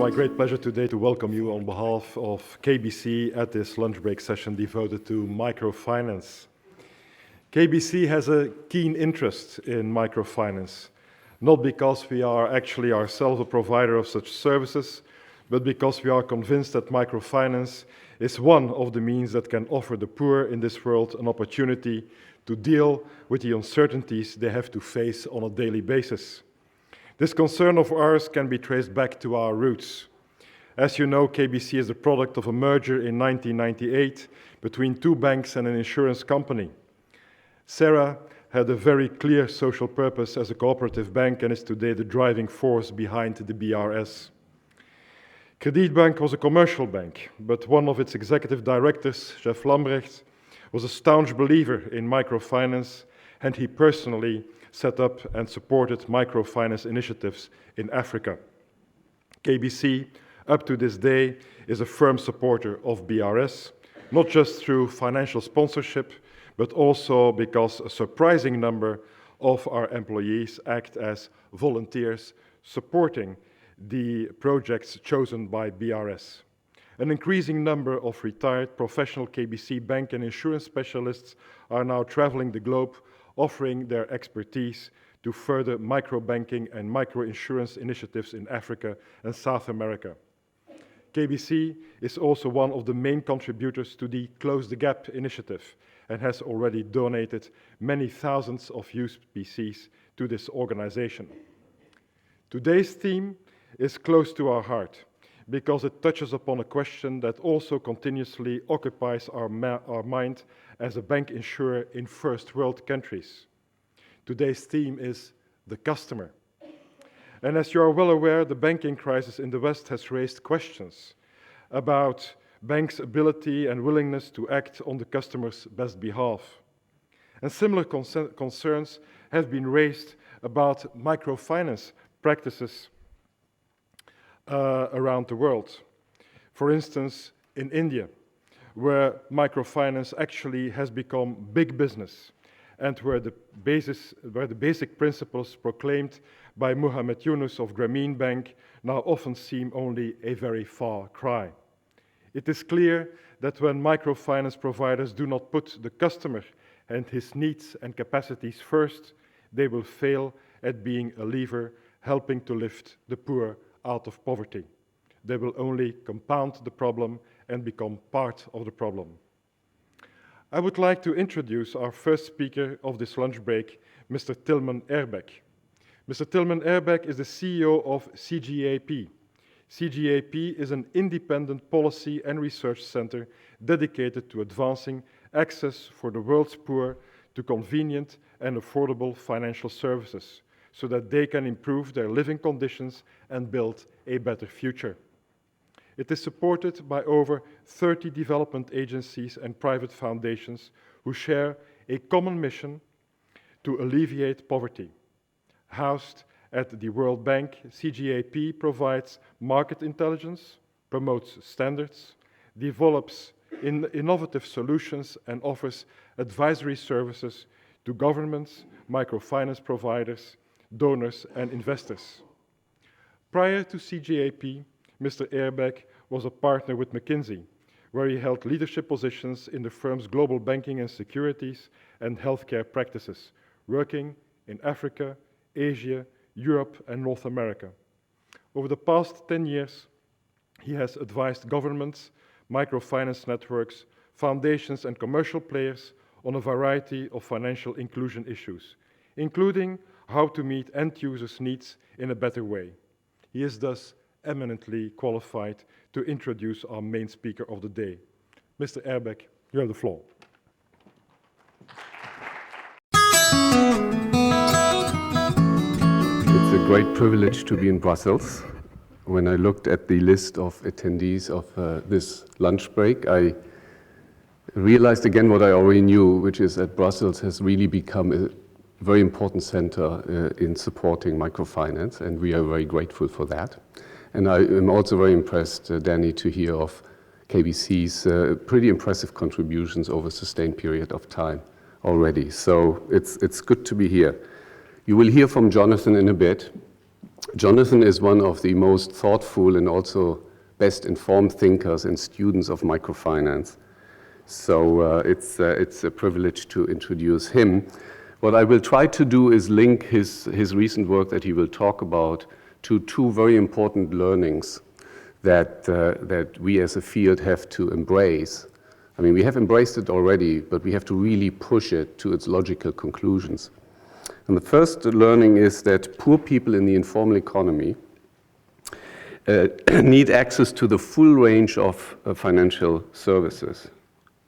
my great pleasure today to welcome you on behalf of KBC at this lunch break session devoted to microfinance. KBC has a keen interest in microfinance, not because we are actually ourselves a provider of such services, but because we are convinced that microfinance is one of the means that can offer the poor in this world an opportunity to deal with the uncertainties they have to face on a daily basis. This concern of ours can be traced back to our roots. As you know, KBC is the product of a merger in 1998 between two banks and an insurance company. Cera had a very clear social purpose as a cooperative bank and is today the driving force behind the BRS. Kredietbank was a commercial bank, but one of its executive directors, Jeff Lambrecht, was a staunch believer in microfinance, and he personally set up and supported microfinance initiatives in Africa. KBC, up to this day, is a firm supporter of BRS, not just through financial sponsorship, but also because a surprising number of our employees act as volunteers supporting the projects chosen by BRS. An increasing number of retired professional KBC bank and insurance specialists are now traveling the globe, offering their expertise to further microbanking and microinsurance initiatives in Africa and South America. KBC is also one of the main contributors to the Close the Gap initiative and has already donated many thousands of used PCs to this organization. Today's theme is close to our heart because it touches upon a question that also continuously occupies our mind as a bank insurer in first world countries. Today's theme is the customer. And as you are well aware, the banking crisis in the West has raised questions about banks' ability and willingness to act on the customer's best behalf. And similar concerns have been raised about microfinance practices around the world. For instance, in India, where microfinance actually has become big business and where the basic principles proclaimed by Muhammad Yunus of Grameen Bank now often seem only a very far cry. It is clear that when microfinance providers do not put the customer and his needs and capacities first, they will fail at being a lever helping to lift the poor out of poverty. They will only compound the problem and become part of the problem. I would like to introduce our first speaker of this lunch break, Mr. Tilman Ehrbeck. Mr. Tilman Ehrbeck is the CEO of CGAP. CGAP is an independent policy and research center dedicated to advancing access for the world's poor to convenient and affordable financial services, so that they can improve their living conditions and build a better future. It is supported by over 30 development agencies and private foundations who share a common mission to alleviate poverty. Housed at the World Bank, CGAP provides market intelligence, promotes standards, develops innovative solutions, and offers advisory services to governments, microfinance providers, donors, and investors. Prior to CGAP, Mr. Ehrbeck was a partner with McKinsey, where he held leadership positions in the firm's global banking and securities and healthcare practices, working in Africa, Asia, Europe, and North America. Over the past 10 years, he has advised governments, microfinance networks, foundations, and commercial players on a variety of financial inclusion issues, including how to meet end users' needs in a better way. He is thus eminently qualified to introduce our main speaker of the day. Mr. Ehrbeck, you have the floor. It's a great privilege to be in Brussels. When I looked at the list of attendees of this lunch break, I realized again what I already knew, which is that Brussels has really become a very important center in supporting microfinance, and we are very grateful for that. And I am also very impressed, Danny, to hear of KBC's pretty impressive contributions over a sustained period of time already. So it's good to be here. You will hear from Jonathan in a bit, Jonathan is one of the most thoughtful and also best informed thinkers and students of microfinance. So it's a privilege to introduce him. What I will try to do is link his recent work that he will talk about to two very important learnings that we as a field have to embrace. I mean, we have embraced it already, but we have to really push it to its logical conclusions. And the first learning is that poor people in the informal economy need access to the full range of financial services,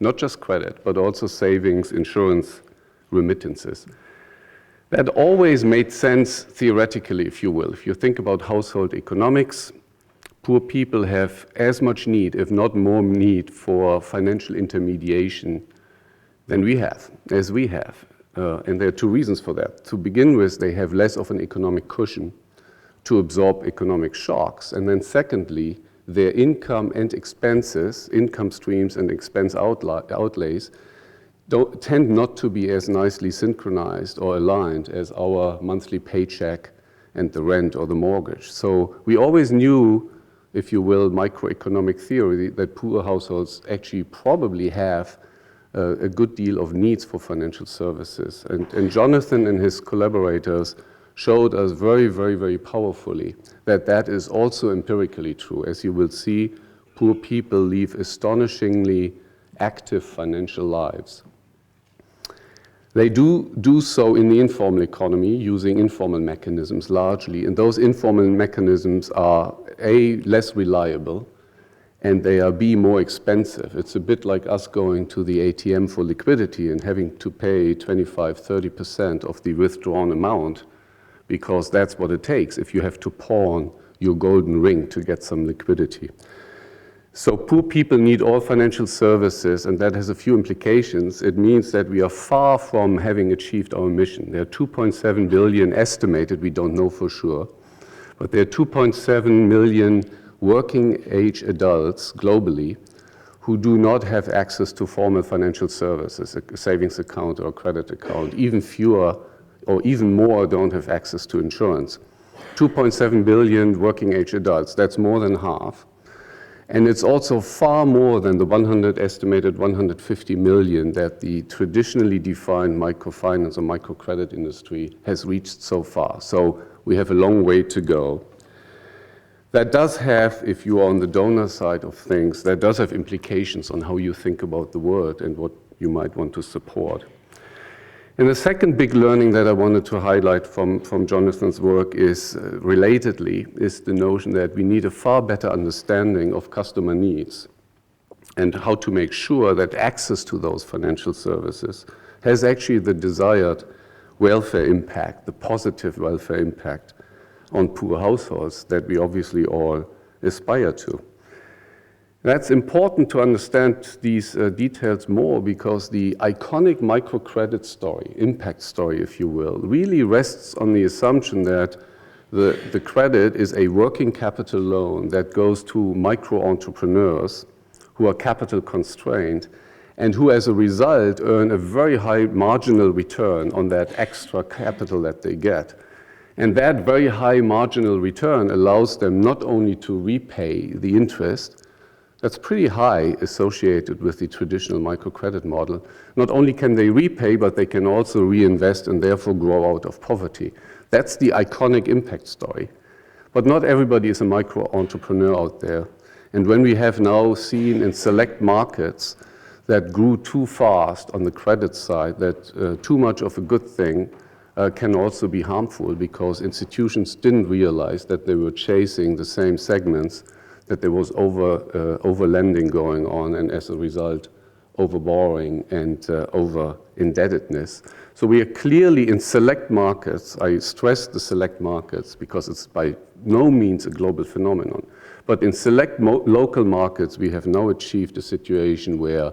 not just credit, but also savings, insurance, remittances. That always made sense theoretically, if you will. If you think about household economics, poor people have as much need, if not more need, for financial intermediation than we have, as we have. And there are two reasons for that. To begin with, they have less of an economic cushion to absorb economic shocks. And then secondly, their income and expenses, income streams and expense outlays, tend not to be as nicely synchronized or aligned as our monthly paycheck and the rent or the mortgage. So we always knew, if you will, microeconomic theory, that poor households actually probably have a good deal of needs for financial services. And Jonathan and his collaborators showed us very, very, very powerfully that that is also empirically true. As you will see, poor people live astonishingly active financial lives. They do so in the informal economy using informal mechanisms largely, and those informal mechanisms are A, less reliable, and they are B, more expensive. It's a bit like us going to the ATM for liquidity and having to pay 25–30% of the withdrawn amount, because that's what it takes if you have to pawn your golden ring to get some liquidity. So poor people need all financial services, and that has a few implications. It means that we are far from having achieved our mission. There are 2.7 billion estimated, we don't know for sure, but there are 2.7 million working age adults globally who do not have access to formal financial services, a savings account or a credit account. Even fewer or even more don't have access to insurance. 2.7 billion working age adults, that's more than half. And it's also far more than the estimated 150 million that the traditionally defined microfinance or microcredit industry has reached so far. So we have a long way to go. That does have, if you are on the donor side of things, that does have implications on how you think about the world and what you might want to support. And the second big learning that I wanted to highlight from Jonathan's work is, relatedly, is the notion that we need a far better understanding of customer needs and how to make sure that access to those financial services has actually the desired welfare impact, the positive welfare impact on poor households that we obviously all aspire to. That's important to understand these details more, because the iconic microcredit story, impact story, if you will, really rests on the assumption that the credit is a working capital loan that goes to micro-entrepreneurs who are capital constrained and who as a result earn a very high marginal return on that extra capital that they get. And that very high marginal return allows them not only to repay the interest, that's pretty high associated with the traditional microcredit model. Not only can they repay, but they can also reinvest and therefore grow out of poverty. That's the iconic impact story. But not everybody is a micro-entrepreneur out there. And when we have now seen in select markets that grew too fast on the credit side, that too much of a good thing can also be harmful, because institutions didn't realize that they were chasing the same segments, that there was over-lending going on, and as a result, over-borrowing and over-indebtedness. So we are clearly in select markets. I stress the select markets because it's by no means a global phenomenon. But in select local markets, we have now achieved a situation where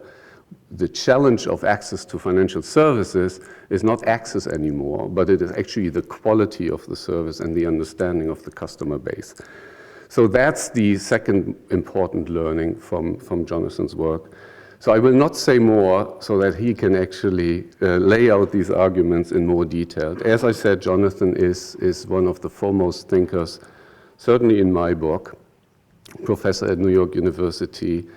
the challenge of access to financial services is not access anymore, but it is actually the quality of the service and the understanding of the customer base. So that's the second important learning from Jonathan's work. So I will not say more so that he can actually lay out these arguments in more detail. As I said, Jonathan is one of the foremost thinkers, certainly in my book, professor at New York University.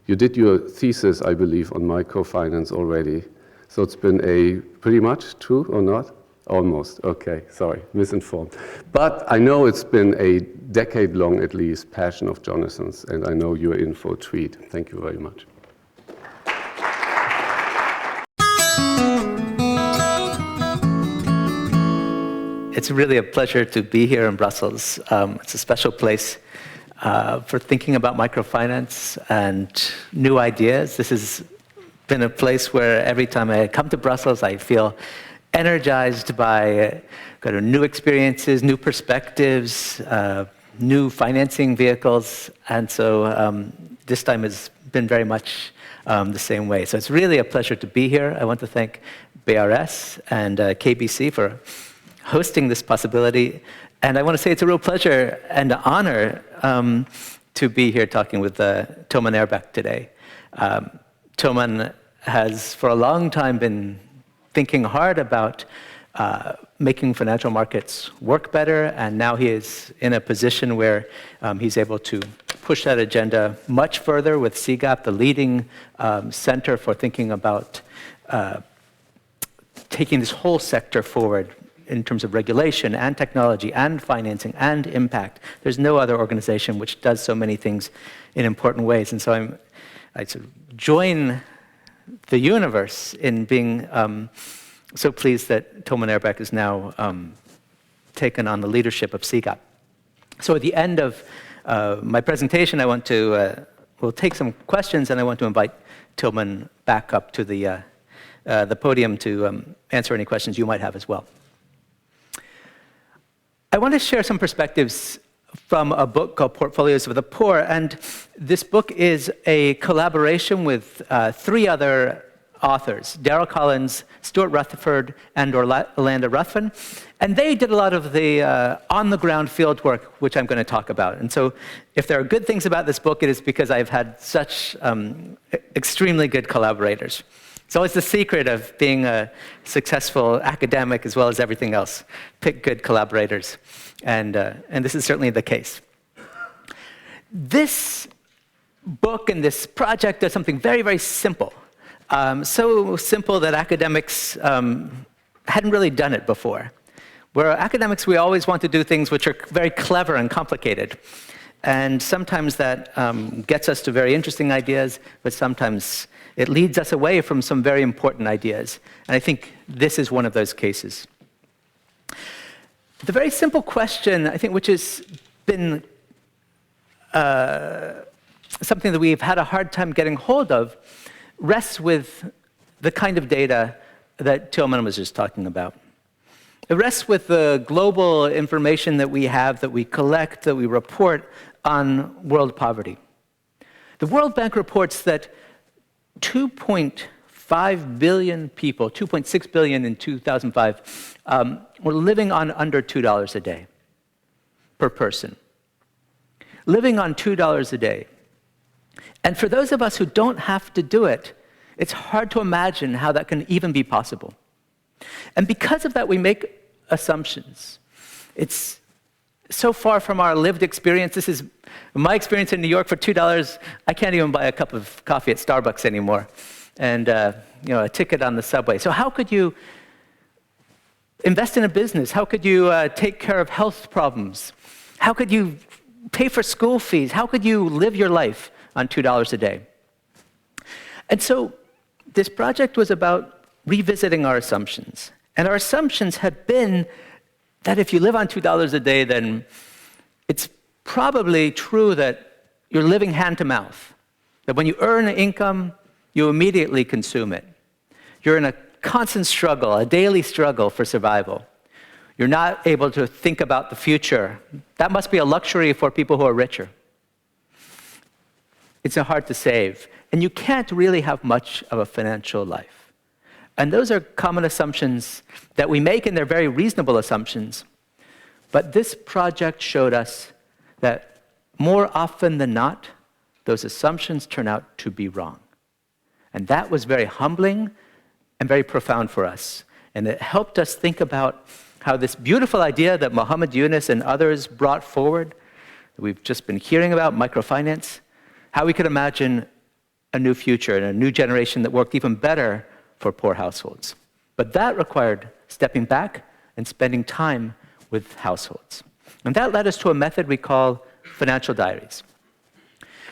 You did your thesis, I believe, on microfinance already. So it's been a pretty much true or not? Almost, okay, sorry, misinformed. But I know it's been a decade-long, at least, passion of Jonathan's, and I know you're in for a treat. Thank you very much. It's really a pleasure to be here in Brussels. It's a special place for thinking about microfinance and new ideas. This has been a place where every time I come to Brussels, I feel energized by kind of new experiences, new perspectives, new financing vehicles. And so this time has been very much the same way. So it's really a pleasure to be here. I want to thank BRS and KBC for hosting this possibility. And I want to say it's a real pleasure and an honor to be here talking with Tilman Ehrbeck today. Tilman has for a long time been thinking hard about making financial markets work better, and now he is in a position where he's able to push that agenda much further with CGAP, the leading center for thinking about taking this whole sector forward in terms of regulation and technology and financing and impact. There's no other organization which does so many things in important ways. And so I sort of join the universe in being so pleased that Tilman Ehrbeck has now taken on the leadership of CGAP. So at the end of my presentation, I want to, we'll take some questions, and I want to invite Tilman back up to the podium to answer any questions you might have as well. I want to share some perspectives from a book called Portfolios of the Poor, and this book is a collaboration with three other authors, Darrell Collins, Stuart Rutherford, and Orlando Ruthven, and they did a lot of the on-the-ground field work, which I'm going to talk about. And so if there are good things about this book, it is because I've had such extremely good collaborators. It's always the secret of being a successful academic as well as everything else. Pick good collaborators, and this is certainly the case. This book and this project does something very, very simple. So simple that academics hadn't really done it before. Where academics, we always want to do things which are very clever and complicated. And sometimes that gets us to very interesting ideas, but sometimes it leads us away from some very important ideas. And I think this is one of those cases. The very simple question, I think, which has been something that we've had a hard time getting hold of, rests with the kind of data that Tilman was just talking about. It rests with the global information that we have, that we collect, that we report on world poverty. The World Bank reports that 2.5 billion people, 2.6 billion in 2005, were living on under $2 a day per person. Living on $2 a day. And for those of us who don't have to do it, it's hard to imagine how that can even be possible. And because of that, we make assumptions. It's so far from our lived experience. This is my experience in New York. For $2, I can't even buy a cup of coffee at Starbucks anymore, and a ticket on the subway. So how could you invest in a business? How could you take care of health problems? How could you pay for school fees? How could you live your life on $2 a day? And so this project was about revisiting our assumptions. And our assumptions had been that if you live on $2 a day, then it's probably true that you're living hand to mouth. That when you earn an income, you immediately consume it. You're in a constant struggle, a daily struggle for survival. You're not able to think about the future. That must be a luxury for people who are richer. It's hard to save. And you can't really have much of a financial life. And those are common assumptions that we make, and they're very reasonable assumptions. But this project showed us that more often than not, those assumptions turn out to be wrong. And that was very humbling and very profound for us. And it helped us think about how this beautiful idea that Muhammad Yunus and others brought forward, that we've just been hearing about, microfinance, how we could imagine a new future and a new generation that worked even better for poor households. But that required stepping back and spending time with households. And that led us to a method we call financial diaries.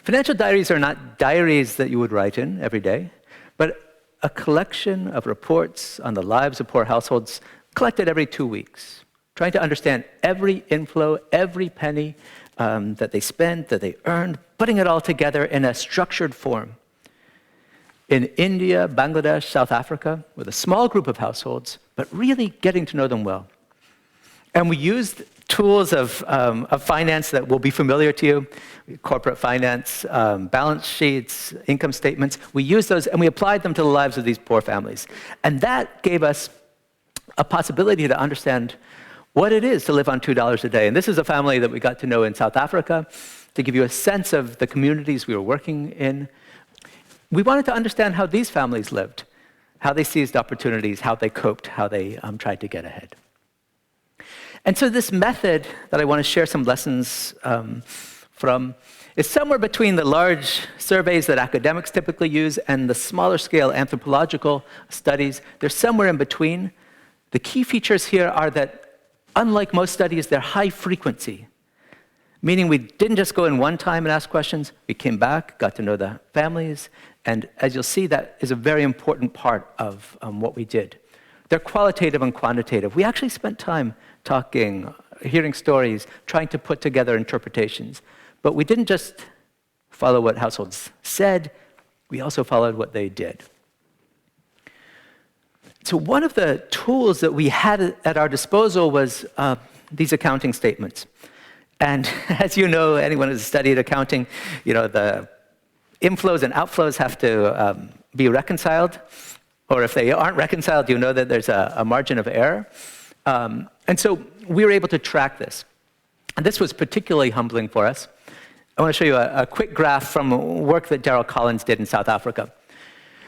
Financial diaries are not diaries that you would write in every day, but a collection of reports on the lives of poor households collected every 2 weeks, trying to understand every inflow, every penny that they spent, that they earned, putting it all together in a structured form. In India, Bangladesh, South Africa, with a small group of households, but really getting to know them well. And we used tools of finance that will be familiar to you, corporate finance, balance sheets, income statements. We used those and we applied them to the lives of these poor families. And that gave us a possibility to understand what it is to live on $2 a day. And this is a family that we got to know in South Africa, to give you a sense of the communities we were working in. We wanted to understand how these families lived, how they seized opportunities, how they coped, how they tried to get ahead. And so this method that I want to share some lessons from is somewhere between the large surveys that academics typically use and the smaller scale anthropological studies. They're somewhere in between. The key features here are that, unlike most studies, they're high frequency, meaning we didn't just go in one time and ask questions. We came back, got to know the families, and as you'll see, that is a very important part of what we did. They're qualitative and quantitative. We actually spent time talking, hearing stories, trying to put together interpretations. But we didn't just follow what households said, we also followed what they did. So one of the tools that we had at our disposal was these accounting statements. And as you know, anyone who's studied accounting, you know, the inflows and outflows have to be reconciled. Or if they aren't reconciled, you know that there's a margin of error. And so we were able to track this. And this was particularly humbling for us. I want to show you a quick graph from work that Daryl Collins did in South Africa.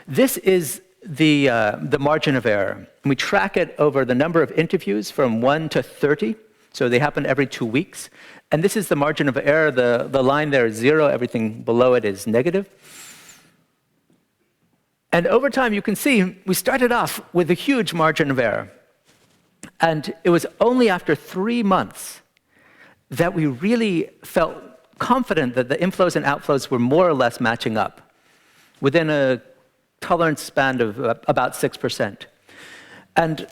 This is the margin of error. And we track it over the number of interviews from 1 to 30. So they happen every 2 weeks. And this is the margin of error. The line there is 0. Everything below it is negative. And over time, you can see, we started off with a huge margin of error. And it was only after 3 months that we really felt confident that the inflows and outflows were more or less matching up within a tolerance span of about 6%. And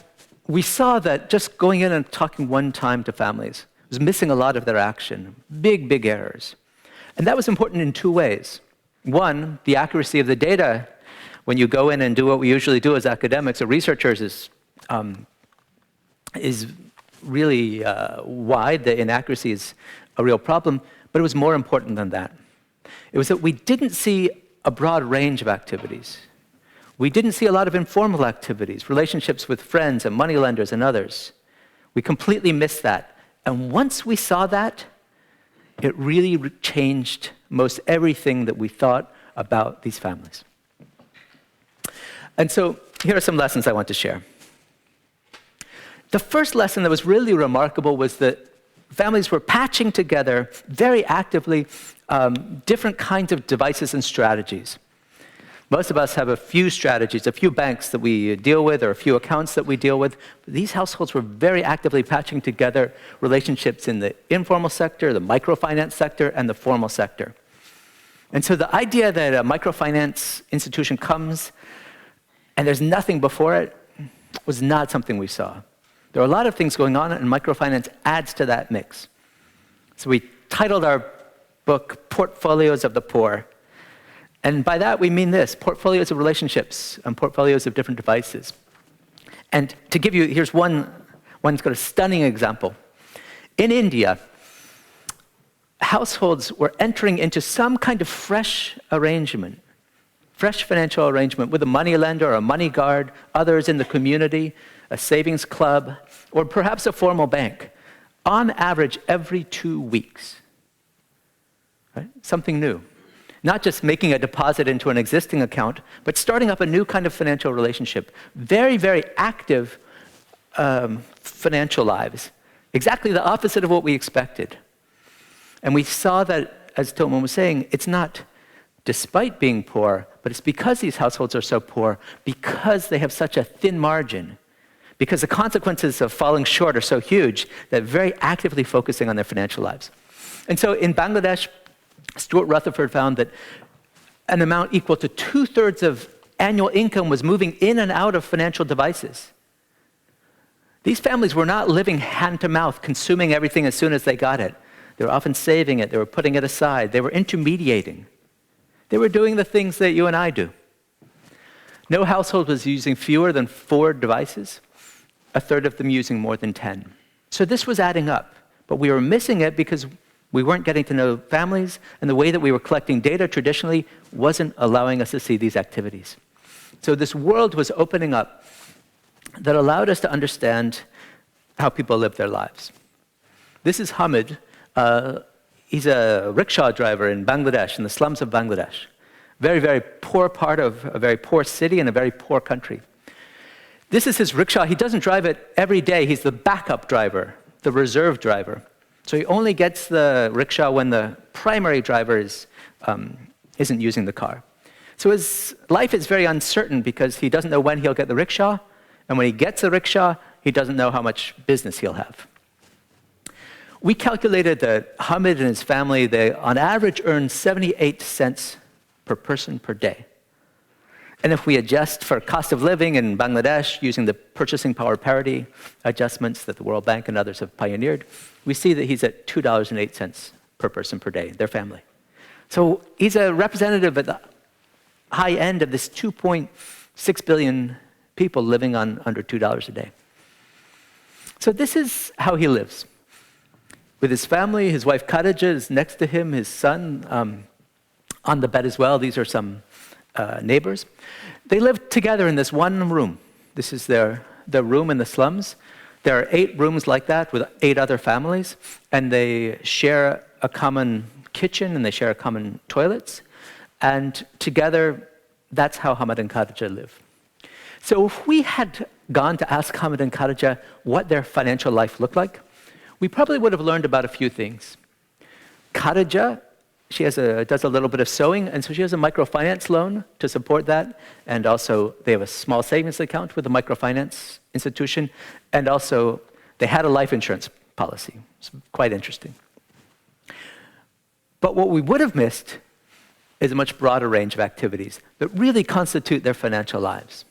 we saw that just going in and talking one time to families was missing a lot of their action, big, big errors. And that was important in 2 ways. One, the accuracy of the data. When you go in and do what we usually do as academics or researchers is really wide. The inaccuracy is a real problem, but it was more important than that. It was that we didn't see a broad range of activities. We didn't see a lot of informal activities, relationships with friends and moneylenders and others. We completely missed that. And once we saw that, it really changed most everything that we thought about these families. And so here are some lessons I want to share. The first lesson that was really remarkable was that families were patching together very actively different kinds of devices and strategies. Most of us have a few strategies, a few banks that we deal with or a few accounts that we deal with. But these households were very actively patching together relationships in the informal sector, the microfinance sector, and the formal sector. And so the idea that a microfinance institution comes and there's nothing before it was not something we saw. There are a lot of things going on, and microfinance adds to that mix. So we titled our book, Portfolios of the Poor. And by that, we mean this, portfolios of relationships and portfolios of different devices. And to give you, here's one got a stunning example. In India, households were entering into some kind of fresh arrangement, fresh financial arrangement with a moneylender or a money guard, others in the community, a savings club, or perhaps a formal bank, on average every 2 weeks. Right? Something new. Not just making a deposit into an existing account, but starting up a new kind of financial relationship. Very, very active financial lives. Exactly the opposite of what we expected. And we saw that, as Tilman was saying, it's not despite being poor, but it's because these households are so poor, because they have such a thin margin, because the consequences of falling short are so huge, that very actively focusing on their financial lives. And so in Bangladesh, Stuart Rutherford found that an amount equal to 2/3 of annual income was moving in and out of financial devices. These families were not living hand to mouth, consuming everything as soon as they got it. They were often saving it, they were putting it aside, they were intermediating. They were doing the things that you and I do. No household was using fewer than 4 devices, 1/3 of them using more than 10. So this was adding up, but we were missing it because we weren't getting to know families, and the way that we were collecting data traditionally wasn't allowing us to see these activities. So this world was opening up that allowed us to understand how people live their lives. This is Hamid. He's a rickshaw driver in Bangladesh, in the slums of Bangladesh. Very, very poor part of a very poor city in a very poor country. This is his rickshaw. He doesn't drive it every day. He's the backup driver, the reserve driver. So he only gets the rickshaw when the primary driver isn't using the car. So his life is very uncertain because he doesn't know when he'll get the rickshaw, and when he gets the rickshaw, he doesn't know how much business he'll have. We calculated that Hamid and his family, they on average earn 78 cents per person per day. And if we adjust for cost of living in Bangladesh using the purchasing power parity adjustments that the World Bank and others have pioneered, we see that he's at $2.08 per person per day, their family. So he's a representative at the high end of this 2.6 billion people living on under $2 a day. So this is how he lives. With his family, his wife Khadija is next to him, his son on the bed as well. These are some neighbors. They live together in this one room. This is their room in the slums. There are 8 rooms like that with 8 other families, and they share a common kitchen and they share common toilets. And together, that's how Hamid and Khadija live. So if we had gone to ask Hamid and Khadija what their financial life looked like, we probably would have learned about a few things. Khadija, she does a little bit of sewing, and so she has a microfinance loan to support that, and also they have a small savings account with a microfinance institution, and also they had a life insurance policy. It's quite interesting. But what we would have missed is a much broader range of activities that really constitute their financial lives.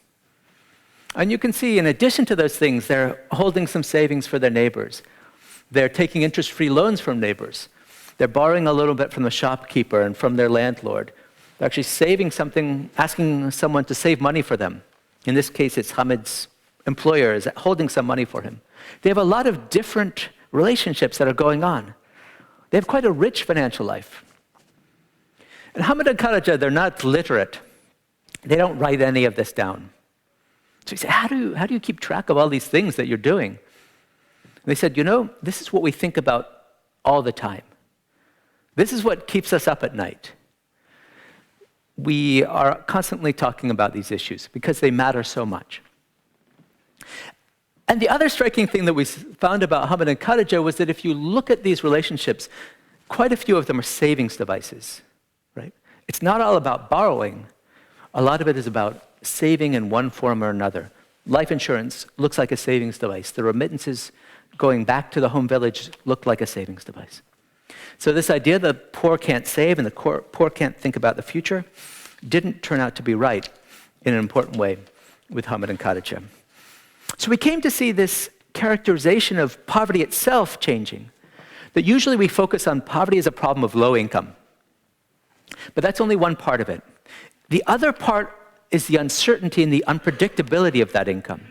And you can see, in addition to those things, they're holding some savings for their neighbors. They're taking interest-free loans from neighbors. They're borrowing a little bit from the shopkeeper and from their landlord. They're actually saving something, asking someone to save money for them. In this case, it's Hamid's employer is holding some money for him. They have a lot of different relationships that are going on. They have quite a rich financial life. And Hamid and Khadija, they're not literate. They don't write any of this down. So you say, how do you keep track of all these things that you're doing? And they said, this is what we think about all the time. This is what keeps us up at night. We are constantly talking about these issues because they matter so much. And the other striking thing that we found about Hamid and Khadija was that if you look at these relationships, quite a few of them are savings devices, right? It's not all about borrowing. A lot of it is about saving in one form or another. Life insurance looks like a savings device. The remittances going back to the home village look like a savings device. So this idea that the poor can't save and the poor can't think about the future didn't turn out to be right in an important way with Hamid and Khadija. So we came to see this characterization of poverty itself changing. That usually we focus on poverty as a problem of low income. But that's only one part of it. The other part is the uncertainty and the unpredictability of that income.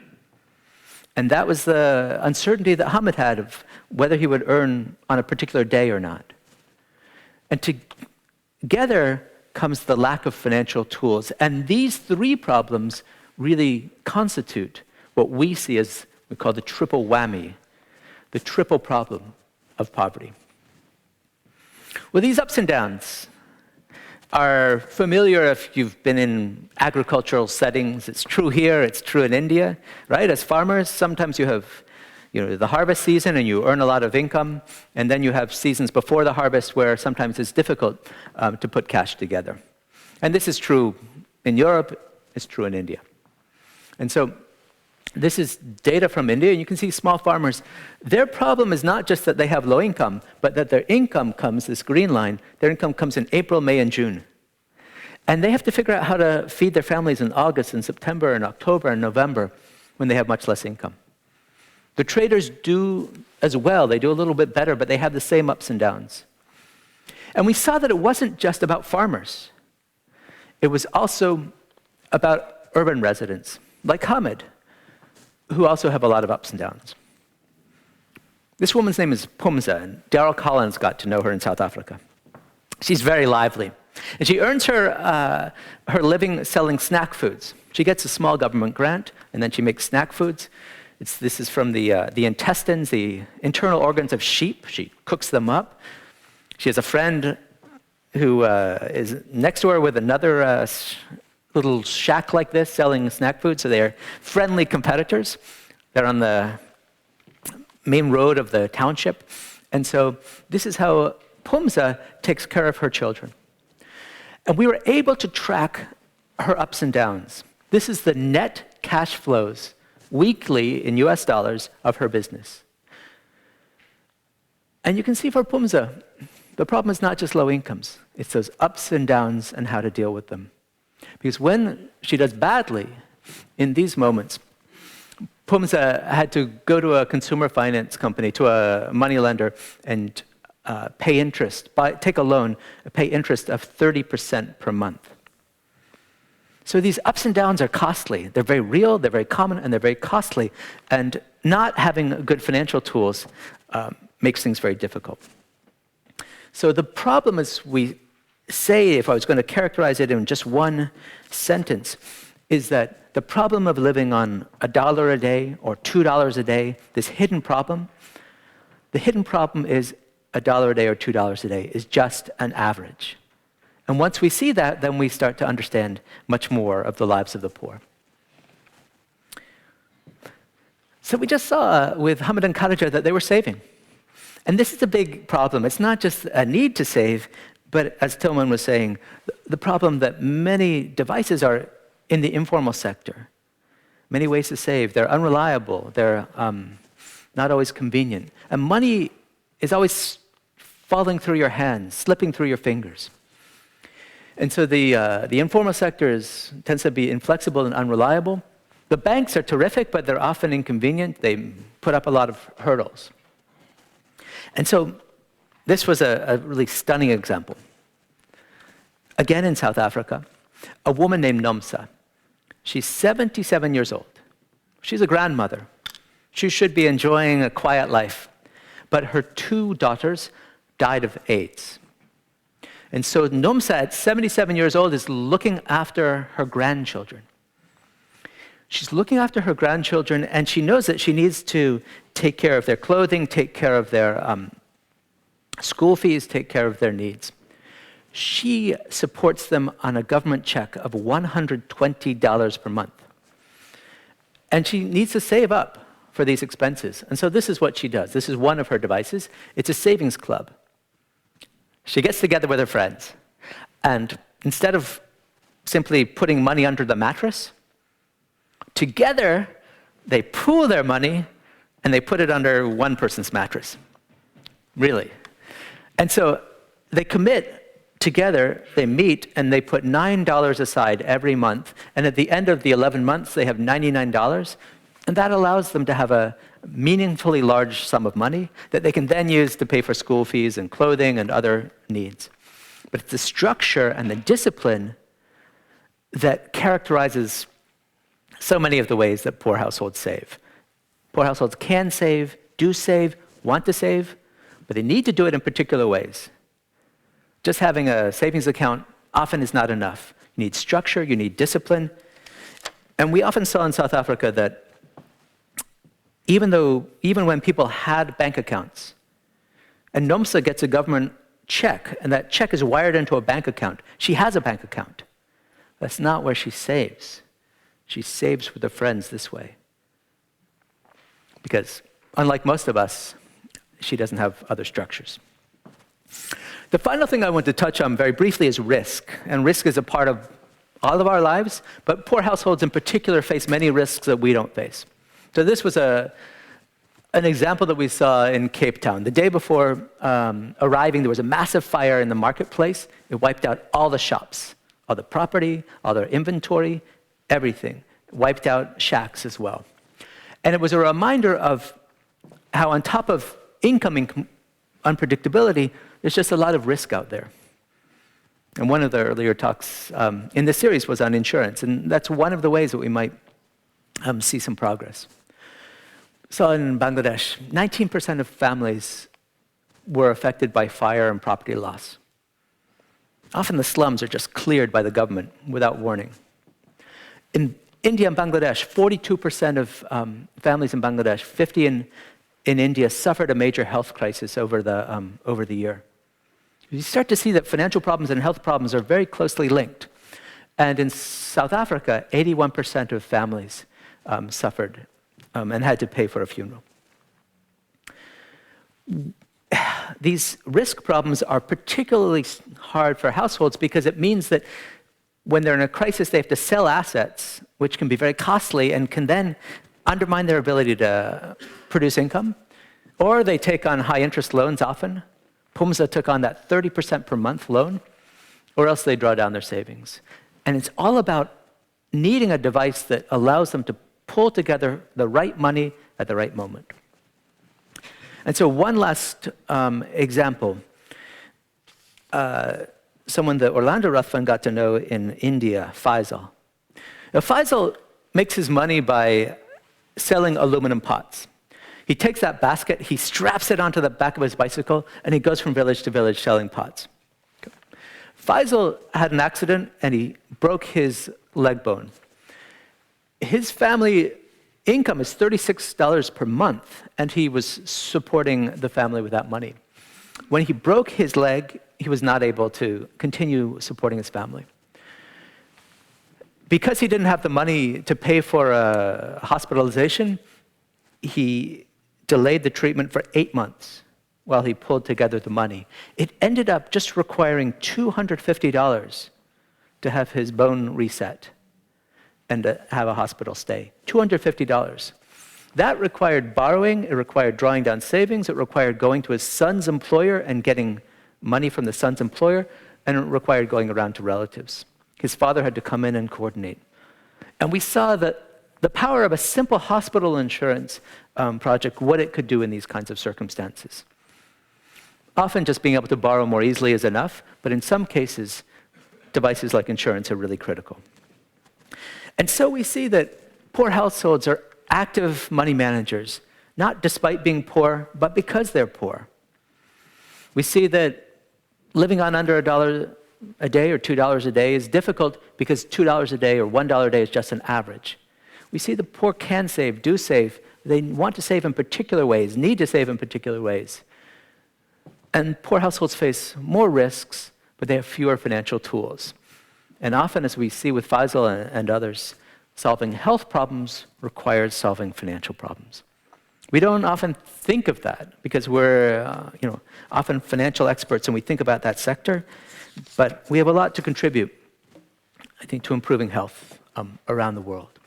And that was the uncertainty that Hamid had of whether he would earn on a particular day or not. And together comes the lack of financial tools. And these 3 problems really constitute what we see as we call the triple whammy, the triple problem of poverty. Well, these ups and downs, are familiar if you've been in agricultural settings. It's true here, it's true in India, right? As farmers, sometimes you have the harvest season and you earn a lot of income, and then you have seasons before the harvest where sometimes it's difficult to put cash together. And this is true in Europe, it's true in India. And so this is data from India, and you can see small farmers, their problem is not just that they have low income, but that their income comes, this green line, their income comes in April, May, and June. And they have to figure out how to feed their families in August and September and October and November when they have much less income. The traders do as well, they do a little bit better, but they have the same ups and downs. And we saw that it wasn't just about farmers. It was also about urban residents, like Hamid, who also have a lot of ups and downs. This woman's name is Pumza, and Daryl Collins got to know her in South Africa. She's very lively, and she earns her living selling snack foods. She gets a small government grant, and then she makes snack foods. This is from the intestines, the internal organs of sheep. She cooks them up. She has a friend who is next to her with another little shack like this selling snack food, so they're friendly competitors. They're on the main road of the township. And so this is how Pumza takes care of her children. And we were able to track her ups and downs. This is the net cash flows weekly in US dollars of her business. And you can see for Pumza, the problem is not just low incomes. It's those ups and downs and how to deal with them. Because when she does badly in these moments, Pumza had to go to a consumer finance company, to a money lender, and pay interest, take a loan, pay interest of 30% per month. So these ups and downs are costly. They're very real, they're very common, and they're very costly. And not having good financial tools makes things very difficult. So the problem is, we say, if I was going to characterize it in just one sentence, is that the problem of living on $1 a day or $2 a day, this hidden problem, the hidden problem is $1 a day or $2 a day is just an average. And once we see that, then we start to understand much more of the lives of the poor. So we just saw with Hamid and Khadija that they were saving. And this is a big problem. It's not just a need to save, but as Tilman was saying, the problem that many devices are in the informal sector. Many ways to save. They're unreliable. They're not always convenient. And money is always falling through your hands, slipping through your fingers. And so the informal sector tends to be inflexible and unreliable. The banks are terrific, but they're often inconvenient. They put up a lot of hurdles. And so this was a really stunning example. Again in South Africa, a woman named Nomsa. She's 77 years old. She's a grandmother. She should be enjoying a quiet life. But her 2 daughters died of AIDS. And so Nomsa, at 77 years old, is looking after her grandchildren. She's looking after her grandchildren, and she knows that she needs to take care of their clothing, take care of their school fees, take care of their needs. She supports them on a government check of $120 per month. And she needs to save up for these expenses. And so this is what she does. This is one of her devices. It's a savings club. She gets together with her friends, and instead of simply putting money under the mattress, together they pool their money and they put it under one person's mattress. Really. And so they commit together, they meet, and they put $9 aside every month. And at the end of the 11 months, they have $99. And that allows them to have a meaningfully large sum of money that they can then use to pay for school fees and clothing and other needs. But it's the structure and the discipline that characterizes so many of the ways that poor households save. Poor households can save, do save, want to save, but they need to do it in particular ways. Just having a savings account often is not enough. You need structure, you need discipline. And we often saw in South Africa that even when people had bank accounts, and Nomsa gets a government check, and that check is wired into a bank account. She has a bank account. That's not where she saves. She saves with her friends this way. Because, unlike most of us, she doesn't have other structures. The final thing I want to touch on very briefly is risk. And risk is a part of all of our lives, but poor households in particular face many risks that we don't face. So this was an example that we saw in Cape Town. The day before arriving, there was a massive fire in the marketplace. It wiped out all the shops, all the property, all their inventory, everything. It wiped out shacks as well. And it was a reminder of how on top of income unpredictability, there's just a lot of risk out there. And one of the earlier talks in this series was on insurance, and that's one of the ways that we might see some progress. So in Bangladesh, 19% of families were affected by fire and property loss. Often the slums are just cleared by the government without warning. In India and Bangladesh, 42% of families in Bangladesh, 50 in India, suffered a major health crisis over the year. You start to see that financial problems and health problems are very closely linked. And in South Africa, 81% of families suffered and had to pay for a funeral. These risk problems are particularly hard for households because it means that when they're in a crisis, they have to sell assets, which can be very costly and can then undermine their ability to produce income. Or they take on high interest loans often. Pumza took on that 30% per month loan, or else they draw down their savings. And it's all about needing a device that allows them to pull together the right money at the right moment. And so one last example. Someone that Orlando Ruthven got to know in India, Faisal. Now, Faisal makes his money by selling aluminum pots. He takes that basket, he straps it onto the back of his bicycle, and he goes from village to village selling pots. Okay. Faisal had an accident, and he broke his leg bone. His family income is $36 per month, and he was supporting the family with that money. When he broke his leg, he was not able to continue supporting his family. Because he didn't have the money to pay for a hospitalization, he delayed the treatment for 8 months while he pulled together the money. It ended up just requiring $250 to have his bone reset and to have a hospital stay. $250. That required borrowing, it required drawing down savings, it required going to his son's employer and getting money from the son's employer, and it required going around to relatives. His father had to come in and coordinate. And we saw that the power of a simple hospital insurance project, what it could do in these kinds of circumstances. Often just being able to borrow more easily is enough, but in some cases, devices like insurance are really critical. And so we see that poor households are active money managers, not despite being poor, but because they're poor. We see that living on under $1 a day or $2 a day is difficult because $2 a day or $1 a day is just an average. We see the poor can save, do save. They want to save in particular ways, need to save in particular ways. And poor households face more risks, but they have fewer financial tools. And often, as we see with Faisal and others, solving health problems requires solving financial problems. We don't often think of that because we're often financial experts and we think about that sector, but we have a lot to contribute, I think, to improving health around the world.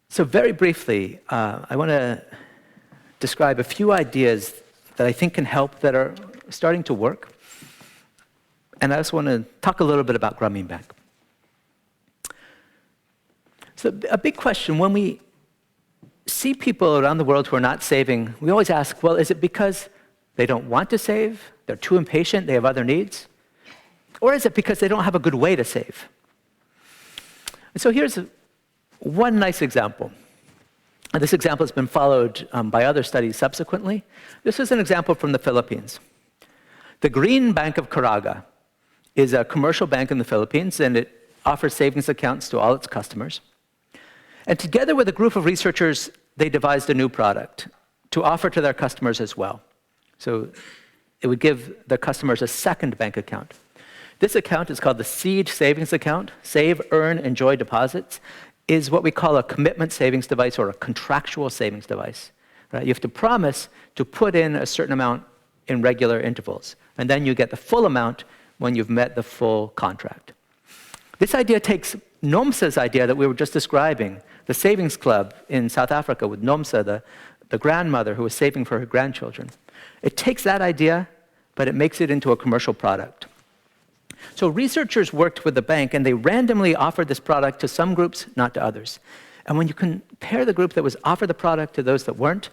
So very briefly, I want to describe a few ideas that I think can help that are starting to work. And I also want to talk a little bit about Grameen Bank. So a big question, when we see people around the world who are not saving, we always ask, well, is it because they don't want to save, they're too impatient, they have other needs? Or is it because they don't have a good way to save? And so here's one nice example. And this example has been followed by other studies subsequently. This is an example from the Philippines. The Green Bank of Caraga is a commercial bank in the Philippines, and it offers savings accounts to all its customers. And together with a group of researchers, they devised a new product to offer to their customers as well. So it would give the customers a second bank account. This account is called the Seed Savings Account. Save, earn, enjoy deposits is what we call a commitment savings device or a contractual savings device. Right? You have to promise to put in a certain amount in regular intervals, and then you get the full amount when you've met the full contract. This idea takes Nomsa's idea that we were just describing, the savings club in South Africa with Nomsa, the grandmother who was saving for her grandchildren. It takes that idea, but it makes it into a commercial product. So researchers worked with the bank, and they randomly offered this product to some groups, not to others. And when you compare the group that was offered the product to those that weren't,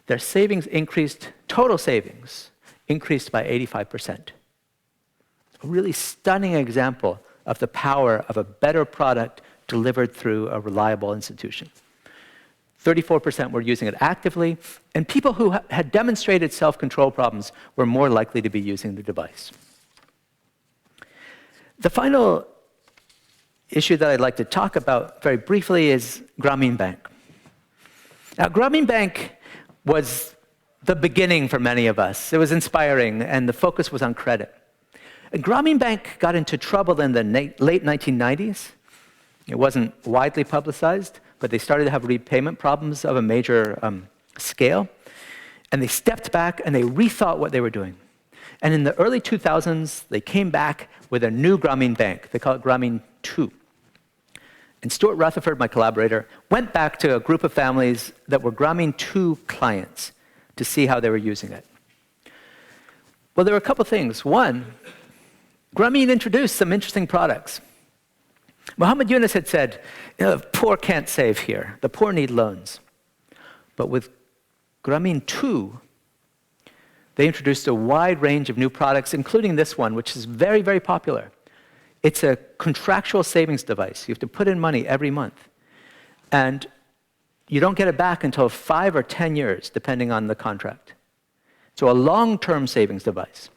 their savings increased, total savings increased by 85%. A really stunning example of the power of a better product delivered through a reliable institution. 34% were using it actively, and people who had demonstrated self-control problems were more likely to be using the device. The final issue that I'd like to talk about very briefly is Grameen Bank. Now, Grameen Bank was the beginning for many of us. It was inspiring, and the focus was on credit. And Grameen Bank got into trouble in the late 1990s. It wasn't widely publicized, but they started to have repayment problems of a major scale. And they stepped back and they rethought what they were doing. And in the early 2000s, they came back with a new Grameen Bank. They call it Grameen 2. And Stuart Rutherford, my collaborator, went back to a group of families that were Grameen 2 clients to see how they were using it. Well, there were a couple things. One, Grameen introduced some interesting products. Muhammad Yunus had said, the poor can't save here. The poor need loans. But with Grameen 2, they introduced a wide range of new products, including this one, which is very, very popular. It's a contractual savings device. You have to put in money every month. And you don't get it back until 5 or 10 years, depending on the contract. So a long-term savings device.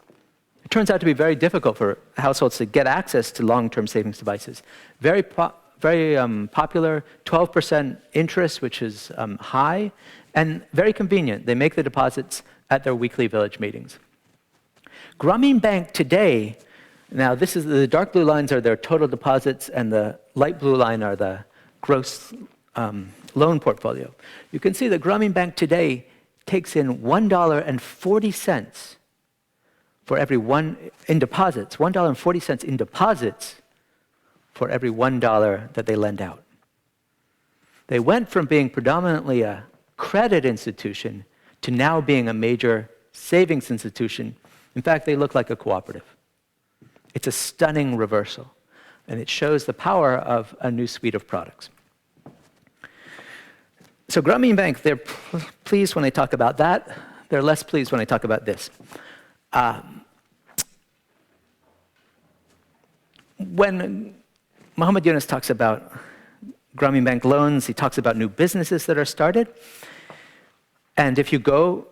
It turns out to be very difficult for households to get access to long-term savings devices. Very popular, 12% interest, which is high, and very convenient. They make the deposits at their weekly village meetings. Grameen Bank today, now this is the dark blue lines are their total deposits, and the light blue line are the gross loan portfolio. You can see that Grameen Bank today takes in $1.40 for every one in deposits, $1.40 in deposits for every $1 that they lend out. They went from being predominantly a credit institution to now being a major savings institution. In fact, they look like a cooperative. It's a stunning reversal, and it shows the power of a new suite of products. So Grameen Bank, they're pleased when they talk about that. They're less pleased when they talk about this. When Muhammad Yunus talks about Grameen Bank loans, he talks about new businesses that are started. And if you go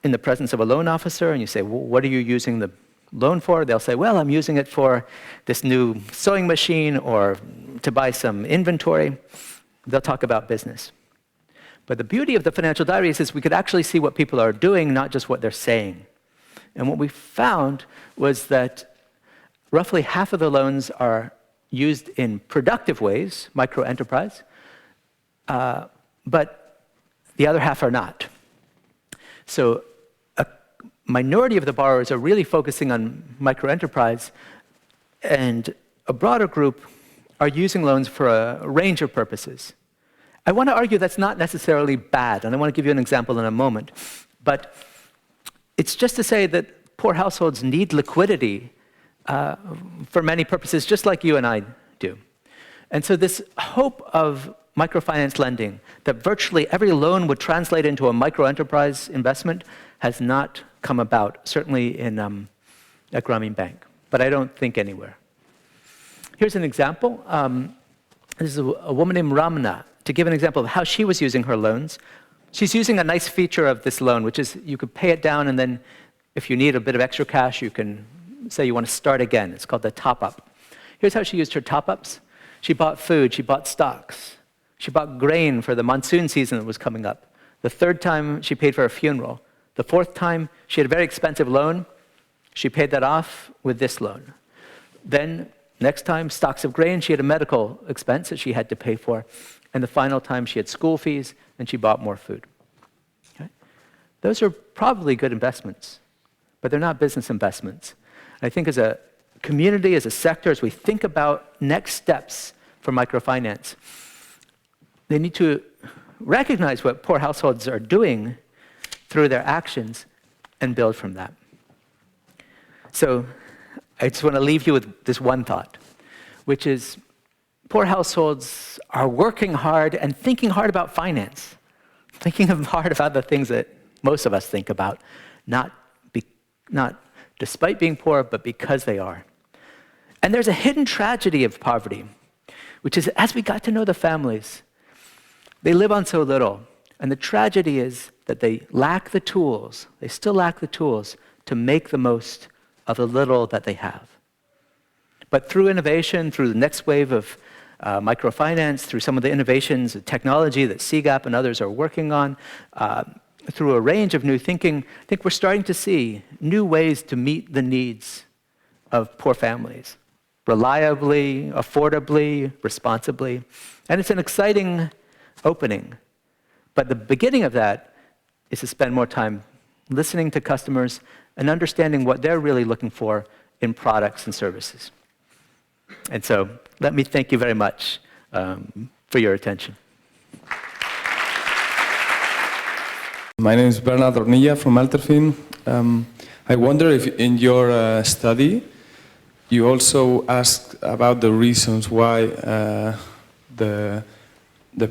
in the presence of a loan officer and you say, well, what are you using the loan for? They'll say, well, I'm using it for this new sewing machine or to buy some inventory. They'll talk about business. But the beauty of the financial diaries is we could actually see what people are doing, not just what they're saying. And what we found was that roughly half of the loans are used in productive ways, micro-enterprise, but the other half are not. So a minority of the borrowers are really focusing on micro-enterprise, and a broader group are using loans for a range of purposes. I want to argue that's not necessarily bad, and I want to give you an example in a moment. But it's just to say that poor households need liquidity for many purposes, just like you and I do. And so this hope of microfinance lending, that virtually every loan would translate into a micro-enterprise investment, has not come about, certainly in at Grameen Bank, but I don't think anywhere. Here's an example. This is a woman named Ramna. To give an example of how she was using her loans, she's using a nice feature of this loan, which is you could pay it down, and then if you need a bit of extra cash, you can say you want to start again. It's called the top-up. Here's how she used her top-ups. She bought food, she bought stocks. She bought grain for the monsoon season that was coming up. The third time, she paid for a funeral. The fourth time, she had a very expensive loan. She paid that off with this loan. Then, next time, stocks of grain, she had a medical expense that she had to pay for. And the final time, she had school fees, and she bought more food. Okay? Those are probably good investments, but they're not business investments. I think as a community, as a sector, as we think about next steps for microfinance, they need to recognize what poor households are doing through their actions and build from that. So I just want to leave you with this one thought, which is poor households are working hard and thinking hard about finance, thinking hard about the things that most of us think about, not despite being poor, but because they are. And there's a hidden tragedy of poverty, which is as we got to know the families, they live on so little. And the tragedy is that they lack the tools, they still lack the tools to make the most of the little that they have. But through innovation, through the next wave of microfinance, through some of the innovations of technology that CGAP and others are working on, through a range of new thinking, I think we're starting to see new ways to meet the needs of poor families, reliably, affordably, responsibly. And it's an exciting opening. But the beginning of that is to spend more time listening to customers and understanding what they're really looking for in products and services. And so let me thank you very much for your attention. My name is Bernard Ornilla from Alterfin. I wonder if in your study you also asked about the reasons why the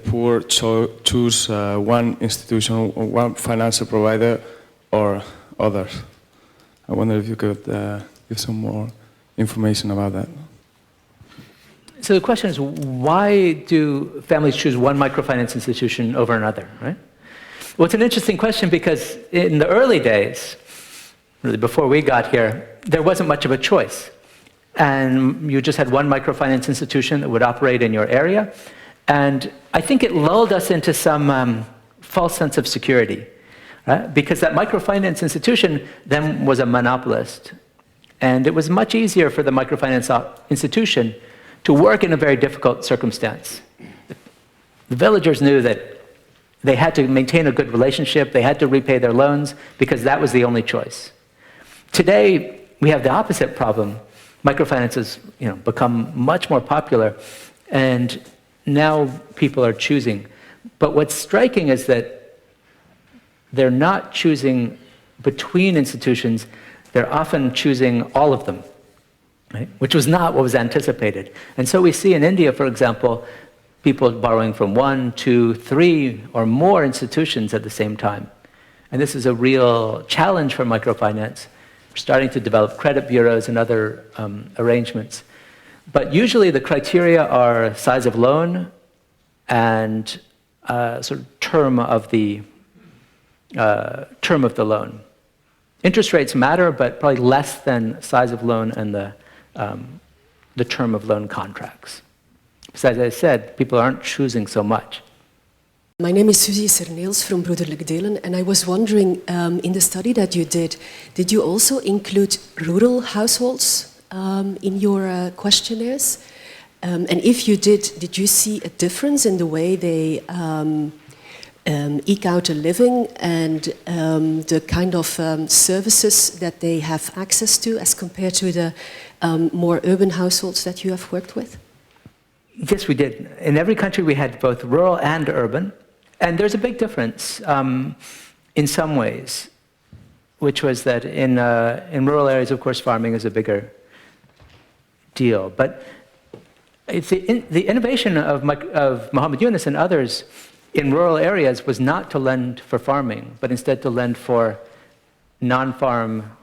poor choose one institution or one financial provider or others. I wonder if you could give some more information about that. So the question is, why do families choose one microfinance institution over another, right? Well, it's an interesting question because in the early days, really before we got here, there wasn't much of a choice. And you just had one microfinance institution that would operate in your area. And I think it lulled us into some false sense of security, right? Because that microfinance institution then was a monopolist. And it was much easier for the microfinance institution to work in a very difficult circumstance. The villagers knew that they had to maintain a good relationship, they had to repay their loans, because that was the only choice. Today, we have the opposite problem. Microfinance has become much more popular, and now people are choosing. But what's striking is that they're not choosing between institutions, they're often choosing all of them, right? Which was not what was anticipated. And so we see in India, for example, people borrowing from 1, 2, 3, or more institutions at the same time. And this is a real challenge for microfinance. We're starting to develop credit bureaus and other arrangements. But usually the criteria are size of loan and sort of term of the loan. Interest rates matter, but probably less than size of loan and the term of loan contracts. Because as I said, people aren't choosing so much. My name is Suzy Serneels from Broederlijk Delen, and I was wondering, in the study that you did you also include rural households in your questionnaires? And if you did you see a difference in the way they eke out a living and the kind of services that they have access to as compared to the more urban households that you have worked with? Yes, we did. In every country, we had both rural and urban. And there's a big difference in some ways, which was that in rural areas, of course, farming is a bigger deal. But it's the innovation of Muhammad Yunus and others in rural areas was not to lend for farming, but instead to lend for non-farm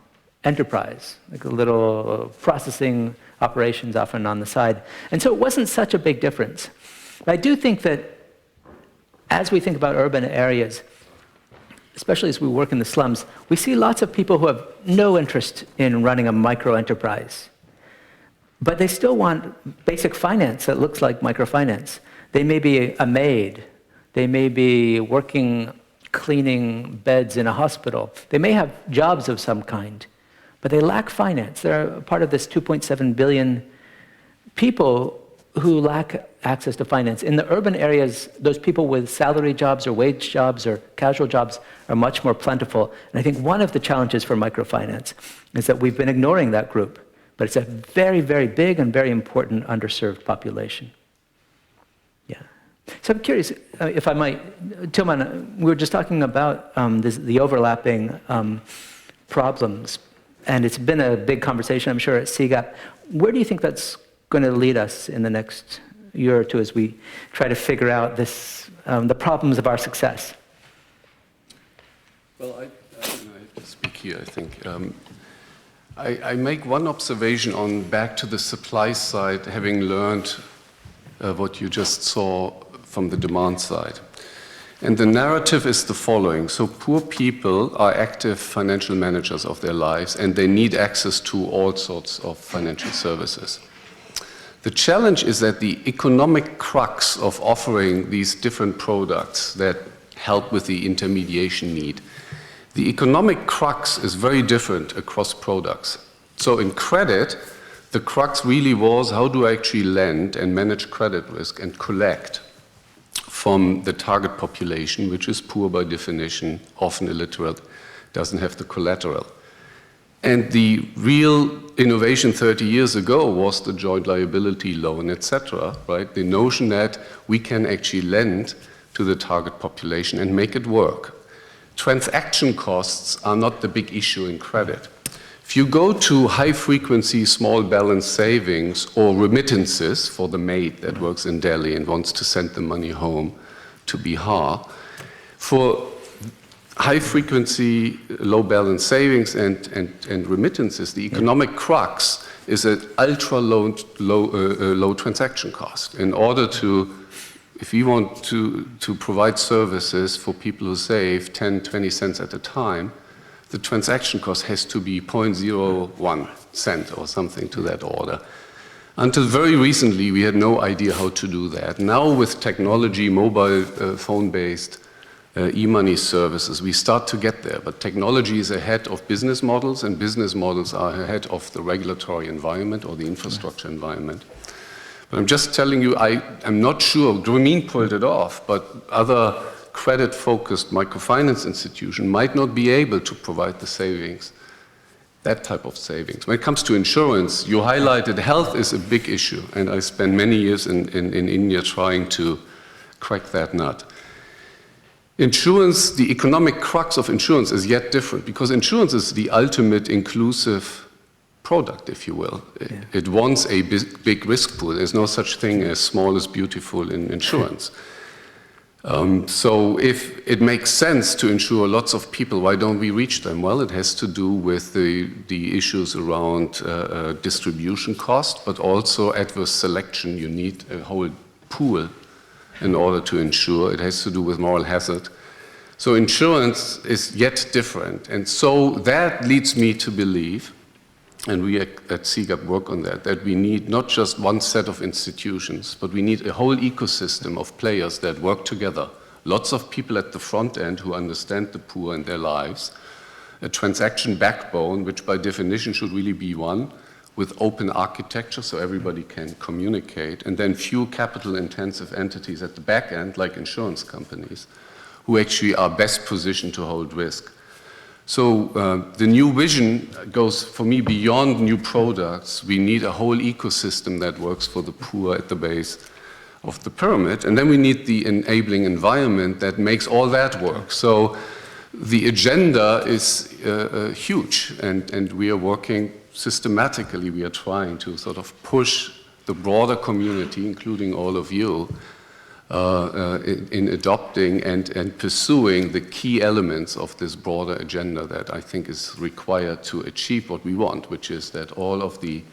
enterprise, like a little processing operations often on the side. And so it wasn't such a big difference. But I do think that as we think about urban areas, especially as we work in the slums, we see lots of people who have no interest in running a micro-enterprise. But they still want basic finance that looks like microfinance. They may be a maid. They may be working cleaning beds in a hospital. They may have jobs of some kind. but they lack finance. They're a part of this 2.7 billion people who lack access to finance. In the urban areas, those people with salary jobs or wage jobs or casual jobs are much more plentiful. And I think one of the challenges for microfinance is that we've been ignoring that group, but it's a very, very big and very important underserved population. Yeah. So I'm curious, if I might, Tilman, we were just talking about the overlapping problems, and it's been a big conversation, I'm sure, at CGAP. Where do you think that's going to lead us in the next year or two as we try to figure out this, the problems of our success? Well, I have to speak here, I think. I make one observation on back to the supply side, having learned what you just saw from the demand side. And the narrative is the following. So poor people are active financial managers of their lives, and they need access to all sorts of financial services. The challenge is that the economic crux of offering these different products that help with the intermediation need, the economic crux is very different across products. So in credit, the crux really was how do I actually lend and manage credit risk and collect from the target population, which is poor by definition, often illiterate, doesn't have the collateral. And the real innovation 30 years ago was the joint liability loan, etc., right? The notion that we can actually lend to the target population and make it work. Transaction costs are not the big issue in credit. If you go to high-frequency small balance savings or remittances for the maid that works in Delhi and wants to send the money home to Bihar, for high-frequency, low-balance savings and remittances, the economic crux is an ultra-low transaction cost. In order to, if we want to provide services for people who save 10, 20 cents at a time, the transaction cost has to be 0.01 cent or something to that order. Until very recently, we had no idea how to do that. Now with technology, mobile phone-based e-money services, we start to get there, but technology is ahead of business models, and business models are ahead of the regulatory environment or the infrastructure environment. But I'm just telling you, I'm not sure, Drumin pulled it off, but other credit-focused microfinance institutions might not be able to provide the savings, that type of savings. When it comes to insurance, you highlighted health is a big issue, and I spent many years in India trying to crack that nut. Insurance, the economic crux of insurance is yet different, because insurance is the ultimate inclusive product, if you will. Yeah. It wants a big risk pool. There's no such thing as small is beautiful in insurance. So if it makes sense to insure lots of people, why don't we reach them? Well, it has to do with the issues around distribution cost, but also adverse selection. You need a whole pool in order to insure. It has to do with moral hazard. So insurance is yet different. And so that leads me to believe, and we at CGAP work on that we need not just one set of institutions, but we need a whole ecosystem of players that work together. Lots of people at the front end who understand the poor and their lives. A transaction backbone, which by definition should really be one, with open architecture so everybody can communicate, and then few capital-intensive entities at the back end, like insurance companies, who actually are best positioned to hold risk. So the new vision goes, for me, beyond new products. We need a whole ecosystem that works for the poor at the base of the pyramid, and then we need the enabling environment that makes all that work. So the agenda is huge, and we are working systematically. We are trying to sort of push the broader community, including all of you, in adopting and pursuing the key elements of this broader agenda that I think is required to achieve what we want, which is that all of the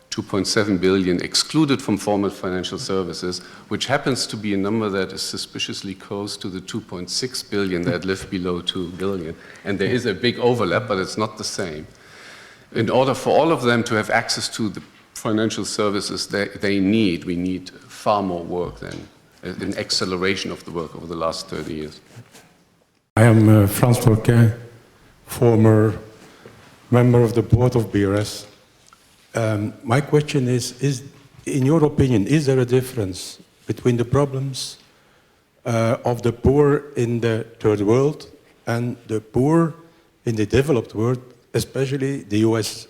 2.7 billion excluded from formal financial services, which happens to be a number that is suspiciously close to the 2.6 billion that live below 2 billion. And there is a big overlap, but it's not the same. In order for all of them to have access to the financial services we need far more work than an acceleration of the work over the last 30 years. I am Frans Borquin, former member of the board of BRS. My question is, in your opinion, is there a difference between the problems of the poor in the third world and the poor in the developed world, especially the US?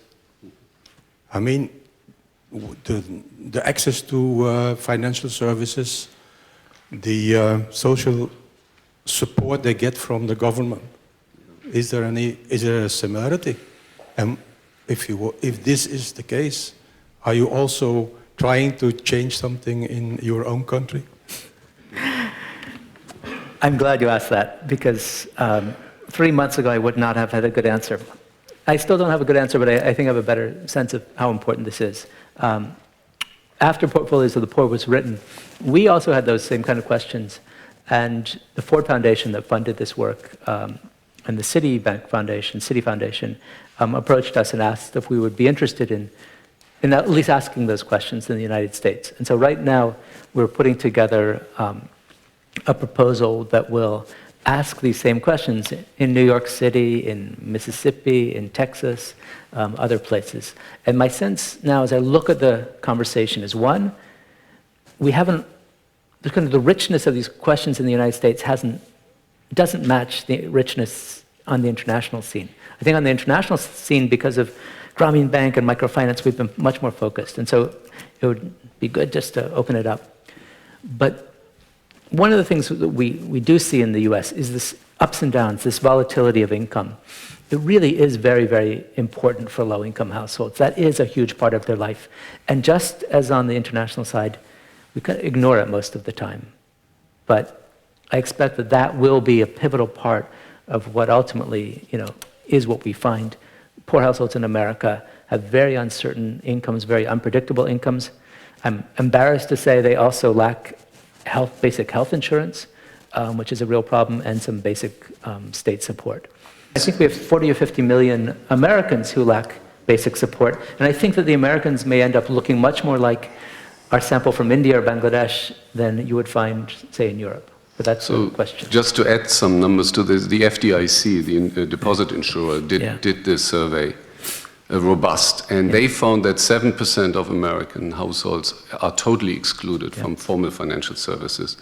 I mean, the access to financial services, the social support they get from the government. Is there a similarity? And if this is the case, are you also trying to change something in your own country? I'm glad you asked that, because 3 months ago I would not have had a good answer. I still don't have a good answer, but I think I have a better sense of how important this is. After Portfolios of the Poor was written, we also had those same kind of questions. And the Ford Foundation that funded this work, and the Citibank Foundation, Citi Foundation, approached us and asked if we would be interested in at least asking those questions in the United States. And so right now, we're putting together a proposal that will ask these same questions in New York City, in Mississippi, in Texas, other places. And my sense now, as I look at the conversation, is one, the richness of these questions in the United States doesn't match the richness on the international scene. I think on the international scene, because of Grameen Bank and microfinance, we've been much more focused. And so it would be good just to open it up. But one of the things that we do see in the US is this ups and downs, this volatility of income. It really is very, very important for low-income households. That is a huge part of their life. And just as on the international side, we kind of ignore it most of the time. But I expect that that will be a pivotal part of what ultimately, is what we find. Poor households in America have very uncertain incomes, very unpredictable incomes. I'm embarrassed to say they also lack basic health insurance, which is a real problem, and some basic state support. I think we have 40 or 50 million Americans who lack basic support, and I think that the Americans may end up looking much more like our sample from India or Bangladesh than you would find, say, in Europe. But that's the question. Just to add some numbers to this, the FDIC, the deposit insurer, did this survey, robust, and they found that 7% of American households are totally excluded from formal financial services.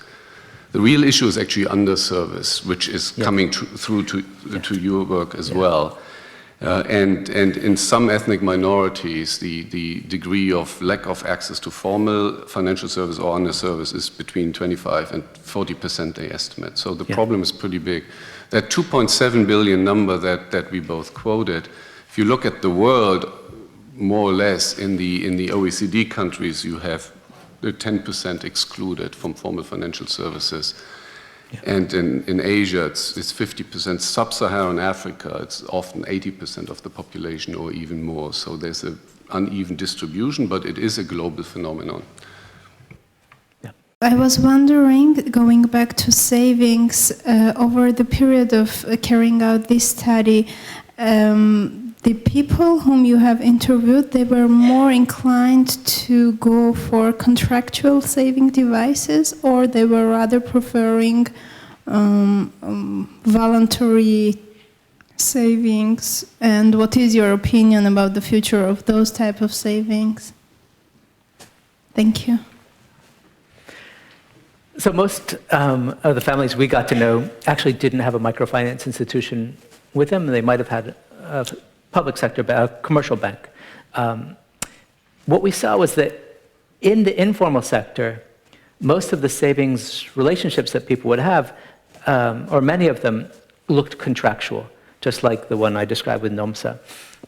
The real issue is actually underservice, which is coming through to your work as well. And in some ethnic minorities, the degree of lack of access to formal financial service or underservice is between 25 and 40%, they estimate. So the problem is pretty big. That 2.7 billion number that we both quoted, if you look at the world, more or less in the OECD countries, you have the 10% excluded from formal financial services. And in Asia, it's 50%. Sub-Saharan Africa, it's often 80% of the population or even more. So there's an uneven distribution, but it is a global phenomenon. I was wondering, going back to savings, over the period of carrying out this study, the people whom you have interviewed, they were more inclined to go for contractual saving devices, or they were rather preferring voluntary savings? And what is your opinion about the future of those type of savings? Thank you. So most of the families we got to know actually didn't have a microfinance institution with them. They might have had a public sector, a commercial bank. What we saw was that in the informal sector, most of the savings relationships that people would have, or many of them, looked contractual, just like the one I described with NOMSA.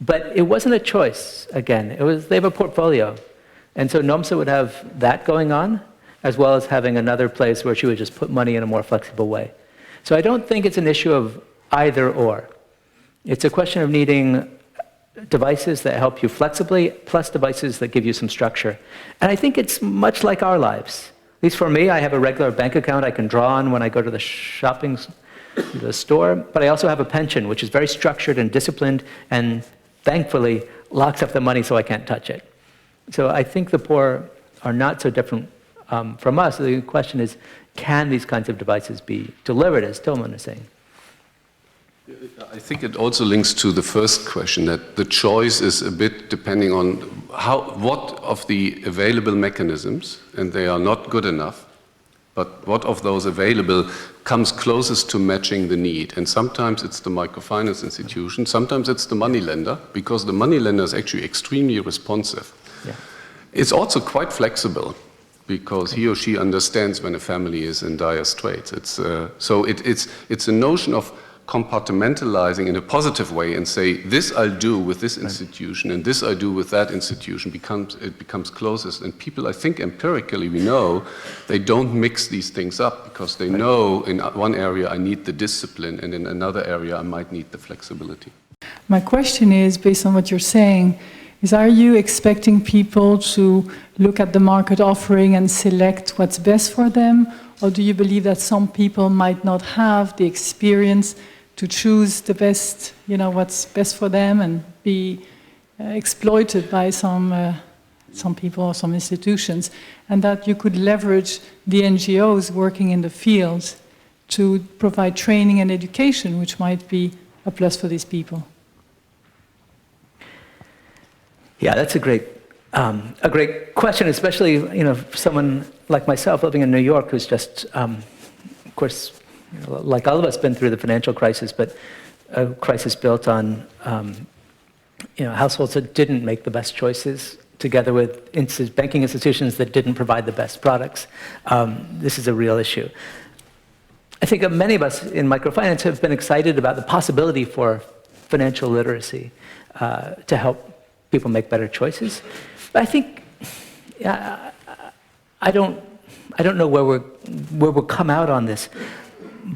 But it wasn't a choice, again. They have a portfolio. And so NOMSA would have that going on, as well as having another place where she would just put money in a more flexible way. So I don't think it's an issue of either or. It's a question of needing devices that help you flexibly, plus devices that give you some structure. And I think it's much like our lives. At least for me, I have a regular bank account I can draw on when I go to the store, but I also have a pension, which is very structured and disciplined, and thankfully locks up the money so I can't touch it. So I think the poor are not so different from us. The question is, can these kinds of devices be delivered, as Tilman is saying? I think it also links to the first question, that the choice is a bit depending on what of the available mechanisms, and they are not good enough, but what of those available comes closest to matching the need. And sometimes it's the microfinance institution, sometimes it's the moneylender, because the moneylender is actually extremely responsive. Yeah. It's also quite flexible, because he or she understands when a family is in dire straits. So it's a notion of compartmentalizing in a positive way and say, this I'll do with this institution and this I do with that institution, it becomes closest. And people, I think empirically we know, they don't mix these things up, because they know in one area I need the discipline and in another area I might need the flexibility. My question is, based on what you're saying, is are you expecting people to look at the market offering and select what's best for them? Or do you believe that some people might not have the experience to choose the best, what's best for them, and be exploited by some people or some institutions, and that you could leverage the NGOs working in the field to provide training and education, which might be a plus for these people? Yeah, that's a great question, especially for someone like myself living in New York, who's just, of course, like all of us, been through the financial crisis, but a crisis built on households that didn't make the best choices, together with banking institutions that didn't provide the best products. This is a real issue. I think many of us in microfinance have been excited about the possibility for financial literacy to help people make better choices. But I think I don't know where we'll come out on this.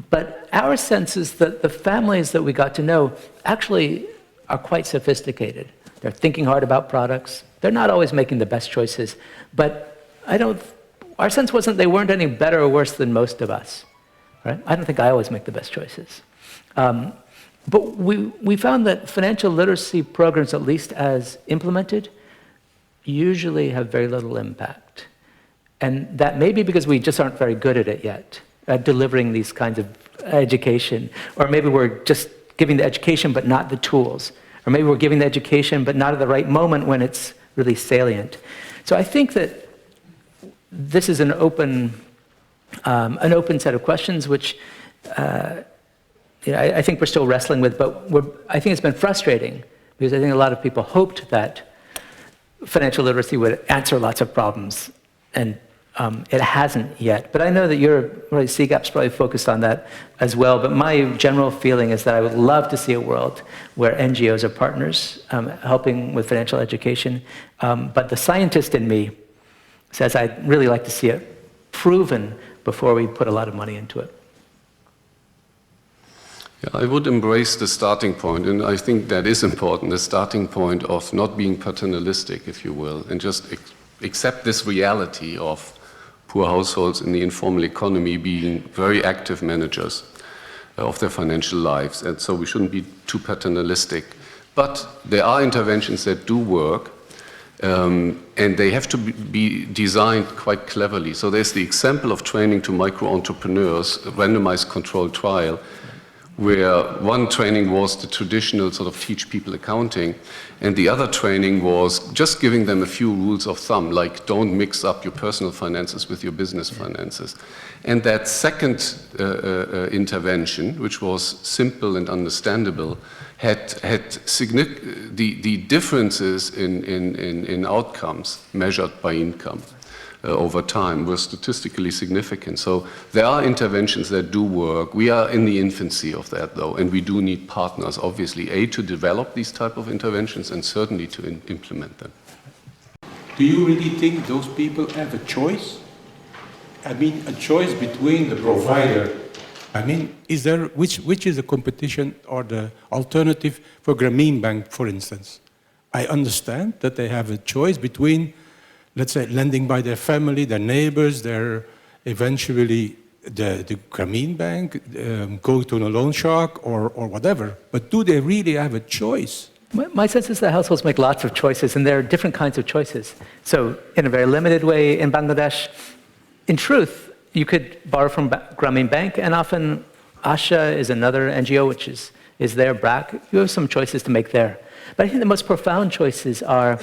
But our sense is that the families that we got to know actually are quite sophisticated. They're thinking hard about products. They're not always making the best choices. But our sense wasn't they weren't any better or worse than most of us. Right? I don't think I always make the best choices. But we found that financial literacy programs, at least as implemented, usually have very little impact. And that may be because we just aren't very good at it yet, at delivering these kinds of education. Or maybe we're just giving the education but not the tools. Or maybe we're giving the education but not at the right moment when it's really salient. So I think that this is an open set of questions which I think we're still wrestling with, but I think it's been frustrating, because I think a lot of people hoped that financial literacy would answer lots of problems, and it hasn't yet. But I know that CGAP's probably focused on that as well, but my general feeling is that I would love to see a world where NGOs are partners helping with financial education, but the scientist in me says I'd really like to see it proven before we put a lot of money into it. Yeah, I would embrace the starting point, and I think that is important, the starting point of not being paternalistic, if you will, and just accept this reality of poor households in the informal economy being very active managers of their financial lives, and so we shouldn't be too paternalistic. But there are interventions that do work, and they have to be designed quite cleverly. So there's the example of training to micro-entrepreneurs, a randomized controlled trial, where one training was the traditional sort of teach people accounting, and the other training was just giving them a few rules of thumb, like don't mix up your personal finances with your business finances. And that second intervention, which was simple and understandable, had the differences in outcomes measured by income over time were statistically significant. So there are interventions that do work. We are in the infancy of that, though, and we do need partners, obviously, to develop these type of interventions and certainly to implement them. Do you really think those people have a choice? I mean, a choice between the provider. I mean, is there which is the competition or the alternative for Grameen Bank, for instance? I understand that they have a choice between, let's say, lending by their family, their neighbors, eventually the Grameen Bank, go to a loan shark or whatever. But do they really have a choice? My sense is that households make lots of choices, and there are different kinds of choices. So in a very limited way in Bangladesh, in truth, you could borrow from Grameen Bank, and often Asha is another NGO which is is there back? You have some choices to make there. But I think the most profound choices are,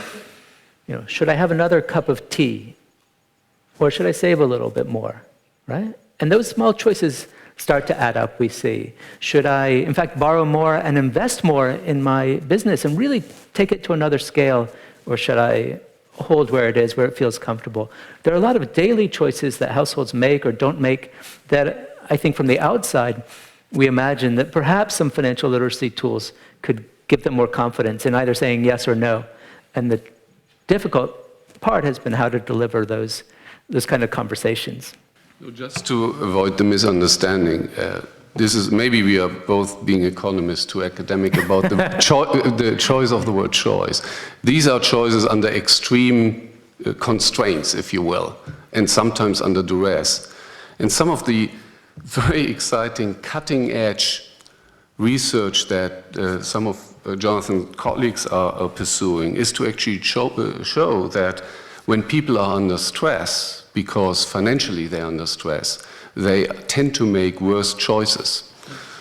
should I have another cup of tea? Or should I save a little bit more, right? And those small choices start to add up, we see. Should I, in fact, borrow more and invest more in my business and really take it to another scale? Or should I hold where it is, where it feels comfortable? There are a lot of daily choices that households make or don't make that I think from the outside, we imagine that perhaps some financial literacy tools could give them more confidence in either saying yes or no. And the difficult part has been how to deliver those kind of conversations. Just to avoid the misunderstanding, this is maybe we are both being economists too academic about the choice of the word choice. These are choices under extreme constraints, if you will, and sometimes under duress. And some of the very exciting, cutting-edge research that some of Jonathan's colleagues are pursuing is to actually show that when people are under stress, because financially they're under stress, they tend to make worse choices.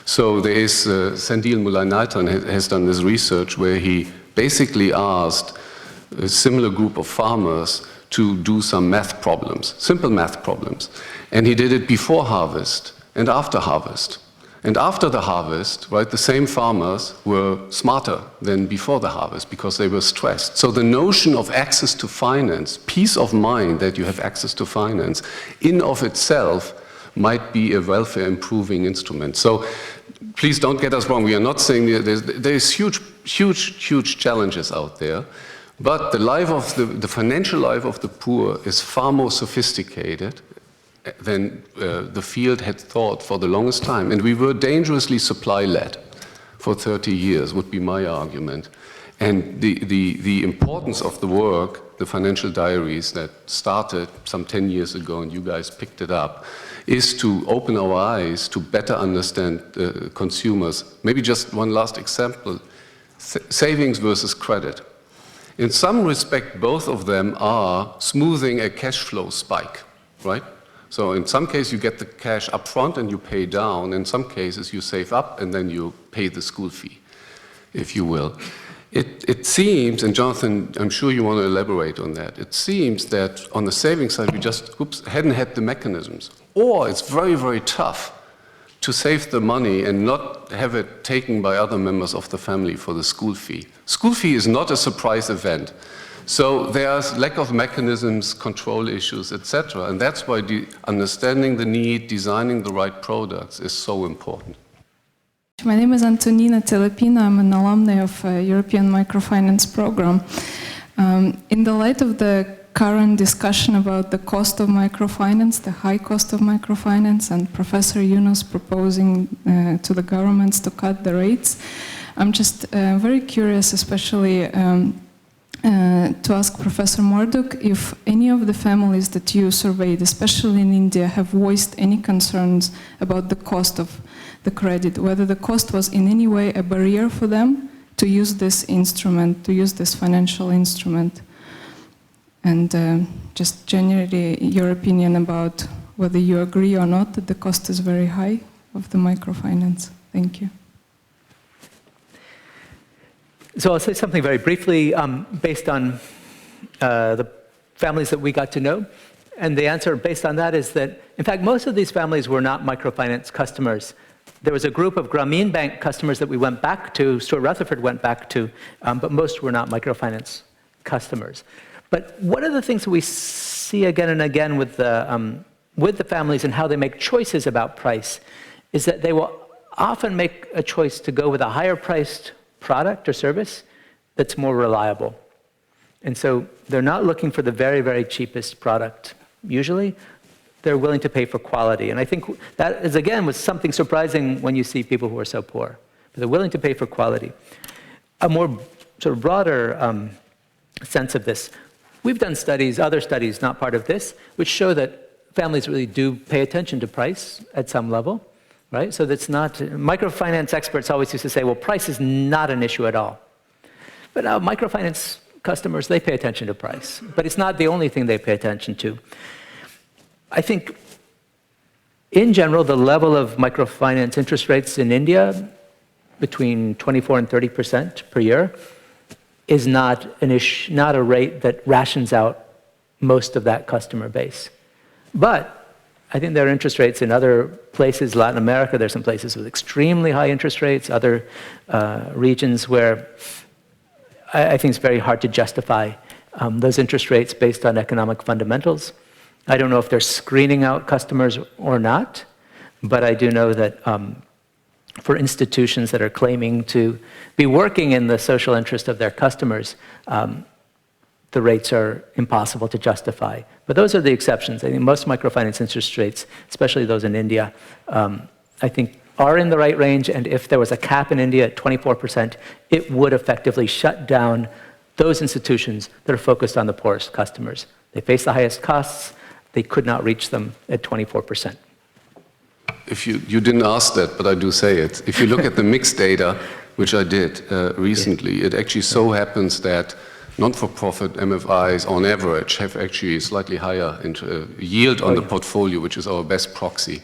So there is, Sandil Mulay-Naithan has done this research where he basically asked a similar group of farmers to do some math problems, simple math problems. And he did it before harvest and after harvest. And after the harvest, right, the same farmers were smarter than before the harvest because they were stressed. So the notion of access to finance, peace of mind that you have access to finance, in of itself might be a welfare improving instrument. So please don't get us wrong. We are not saying there's huge challenges out there. But the life of the financial life of the poor is far more sophisticated than the field had thought for the longest time. And we were dangerously supply-led for 30 years, would be my argument. And the importance of the work, the financial diaries that started some 10 years ago, and you guys picked it up, is to open our eyes to better understand consumers. Maybe just one last example, savings versus credit. In some respect, both of them are smoothing a cash flow spike, right? So in some cases, you get the cash up front and you pay down. In some cases, you save up and then you pay the school fee, if you will. It seems, and Jonathan, I'm sure you want to elaborate on that, it seems that on the savings side, we just hadn't had the mechanisms. Or it's very, very tough to save the money and not have it taken by other members of the family for the school fee. School fee is not a surprise event. So there's lack of mechanisms, control issues, etc. And that's why understanding the need, designing the right products is so important. My name is Antonina Telepina. I'm an alumni of European Microfinance Program. In the light of the current discussion about the cost of microfinance, the high cost of microfinance, and Professor Yunus proposing to the governments to cut the rates, I'm just very curious, especially to ask Professor Morduch if any of the families that you surveyed, especially in India, have voiced any concerns about the cost of the credit, whether the cost was in any way a barrier for them to use this instrument, to use this financial instrument. And just generally your opinion about whether you agree or not that the cost is very high of the microfinance. Thank you. So I'll say something very briefly based on the families that we got to know. And the answer based on that is that, in fact, most of these families were not microfinance customers. There was a group of Grameen Bank customers that we went back to, Stuart Rutherford went back to, but most were not microfinance customers. But one of the things that we see again and again with the families and how they make choices about price is that they will often make a choice to go with a higher priced product or service that's more reliable. And so they're not looking for the very, very cheapest product. Usually, they're willing to pay for quality. And I think that is, again, was something surprising when you see people who are so poor. But they're willing to pay for quality. A more sort of broader sense of this, we've done studies, other studies, not part of this, which show that families really do pay attention to price at some level. Right? So that's not, microfinance experts always used to say, well, price is not an issue at all. But microfinance customers, they pay attention to price. But it's not the only thing they pay attention to. I think, in general, the level of microfinance interest rates in India between 24 and 30% per year is not a rate that rations out most of that customer base. But I think there are interest rates in other places, Latin America, there's some places with extremely high interest rates, other regions where I think it's very hard to justify those interest rates based on economic fundamentals. I don't know if they're screening out customers or not, but I do know that for institutions that are claiming to be working in the social interest of their customers, the rates are impossible to justify. But those are the exceptions. I think most microfinance interest rates, especially those in India, I think are in the right range, and if there was a cap in India at 24%, it would effectively shut down those institutions that are focused on the poorest customers. They face the highest costs, they could not reach them at 24%. If you didn't ask that, but I do say it. If you look at the mixed data, which I did recently, it actually so happens that non-for-profit MFIs on average have actually slightly higher yield on the portfolio, which is our best proxy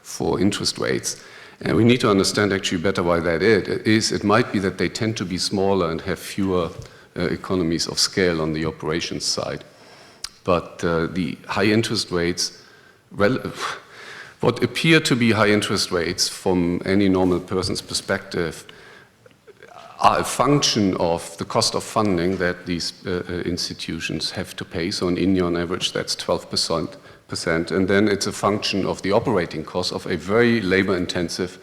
for interest rates. And we need to understand actually better why that is. It might be that they tend to be smaller and have fewer economies of scale on the operations side. But the high interest rates, what appear to be high interest rates from any normal person's perspective are a function of the cost of funding that these institutions have to pay. So in India, on average, that's 12%. And then it's a function of the operating cost of a very labor-intensive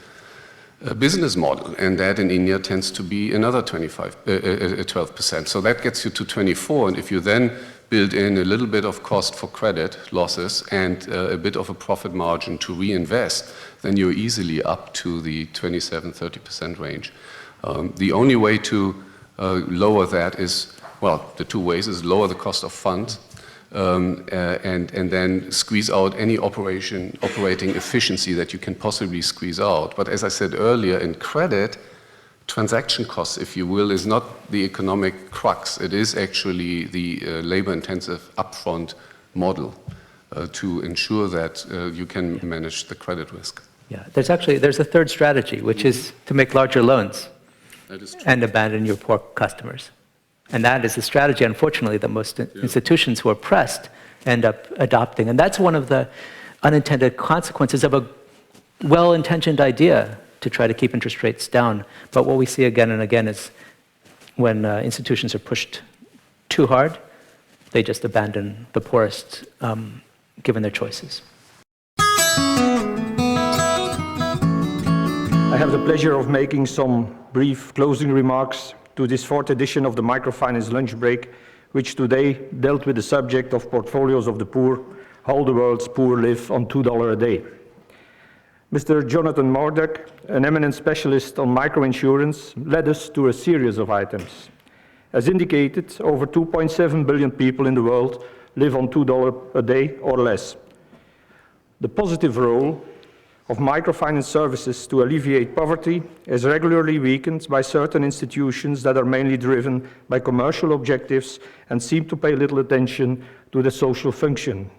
business model. And that in India tends to be another 12%. So that gets you to 24. And if you then build in a little bit of cost for credit losses and a bit of a profit margin to reinvest, then you're easily up to the 27-30% range. The only way to lower that is, well, the two ways is lower the cost of funds and then squeeze out any operating efficiency that you can possibly squeeze out. But as I said earlier, in credit, transaction costs, if you will, is not the economic crux. It is actually the labor-intensive upfront model to ensure that you can manage the credit risk. Yeah, there's a third strategy, which is to make larger loans and abandon your poor customers. And that is a strategy, unfortunately, that most institutions who are pressed end up adopting. And that's one of the unintended consequences of a well-intentioned idea to try to keep interest rates down. But what we see again and again is when institutions are pushed too hard, they just abandon the poorest, given their choices. I have the pleasure of making some brief closing remarks to this fourth edition of the Microfinance Lunch Break, which today dealt with the subject of portfolios of the poor, how the world's poor live on $2 a day. Mr. Jonathan Morduch, an eminent specialist on microinsurance, led us to a series of items. As indicated, over 2.7 billion people in the world live on $2 a day or less. The positive role of microfinance services to alleviate poverty is regularly weakened by certain institutions that are mainly driven by commercial objectives and seem to pay little attention to the social function.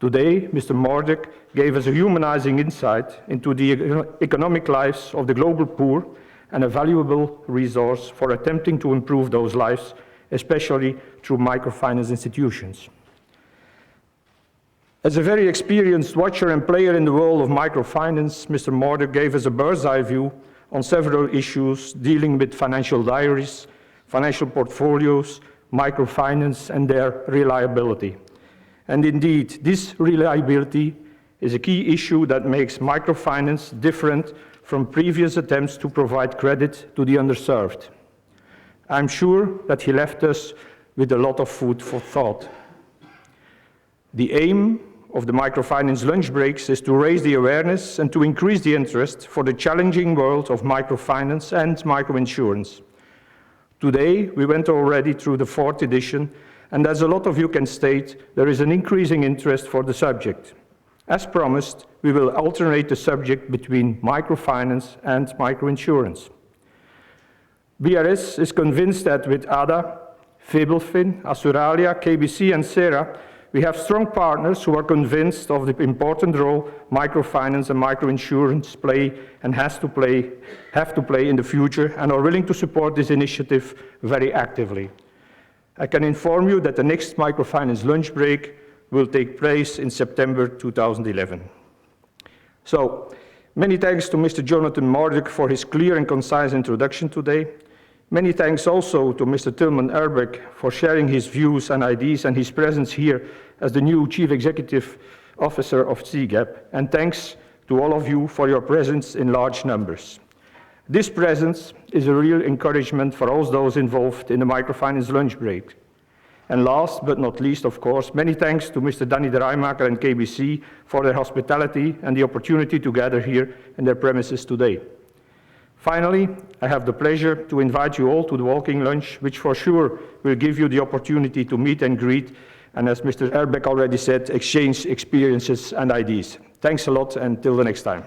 Today, Mr. Morduch gave us a humanizing insight into the economic lives of the global poor and a valuable resource for attempting to improve those lives, especially through microfinance institutions. As a very experienced watcher and player in the world of microfinance, Mr. Morduch gave us a bird's-eye view on several issues dealing with financial diaries, financial portfolios, microfinance, and their reliability. And indeed, this reliability is a key issue that makes microfinance different from previous attempts to provide credit to the underserved. I'm sure that he left us with a lot of food for thought. The aim of the Microfinance Lunch Breaks is to raise the awareness and to increase the interest for the challenging world of microfinance and microinsurance. Today, we went already through the fourth edition, and as a lot of you can state, there is an increasing interest for the subject. As promised, we will alternate the subject between microfinance and microinsurance. BRS is convinced that with ADA, Febelfin, Assuralia, KBC, and Cera, We have strong partners who are convinced of the important role microfinance and microinsurance play and have to play in the future and are willing to support this initiative very actively. I can inform you that the next Microfinance Lunch Break will take place in September 2011. So, many thanks to Mr. Jonathan Morduch for his clear and concise introduction today. Many thanks also to Mr. Tilman Ehrbeck for sharing his views and ideas and his presence here as the new Chief Executive Officer of CGAP. And thanks to all of you for your presence in large numbers. This presence is a real encouragement for all those involved in the Microfinance Lunch Break. And last but not least, of course, many thanks to Mr. Danny de Rijmaker and KBC for their hospitality and the opportunity to gather here in their premises today. Finally, I have the pleasure to invite you all to the walking lunch, which for sure will give you the opportunity to meet and greet, and as Mr. Ehrbeck already said, exchange experiences and ideas. Thanks a lot, and till the next time.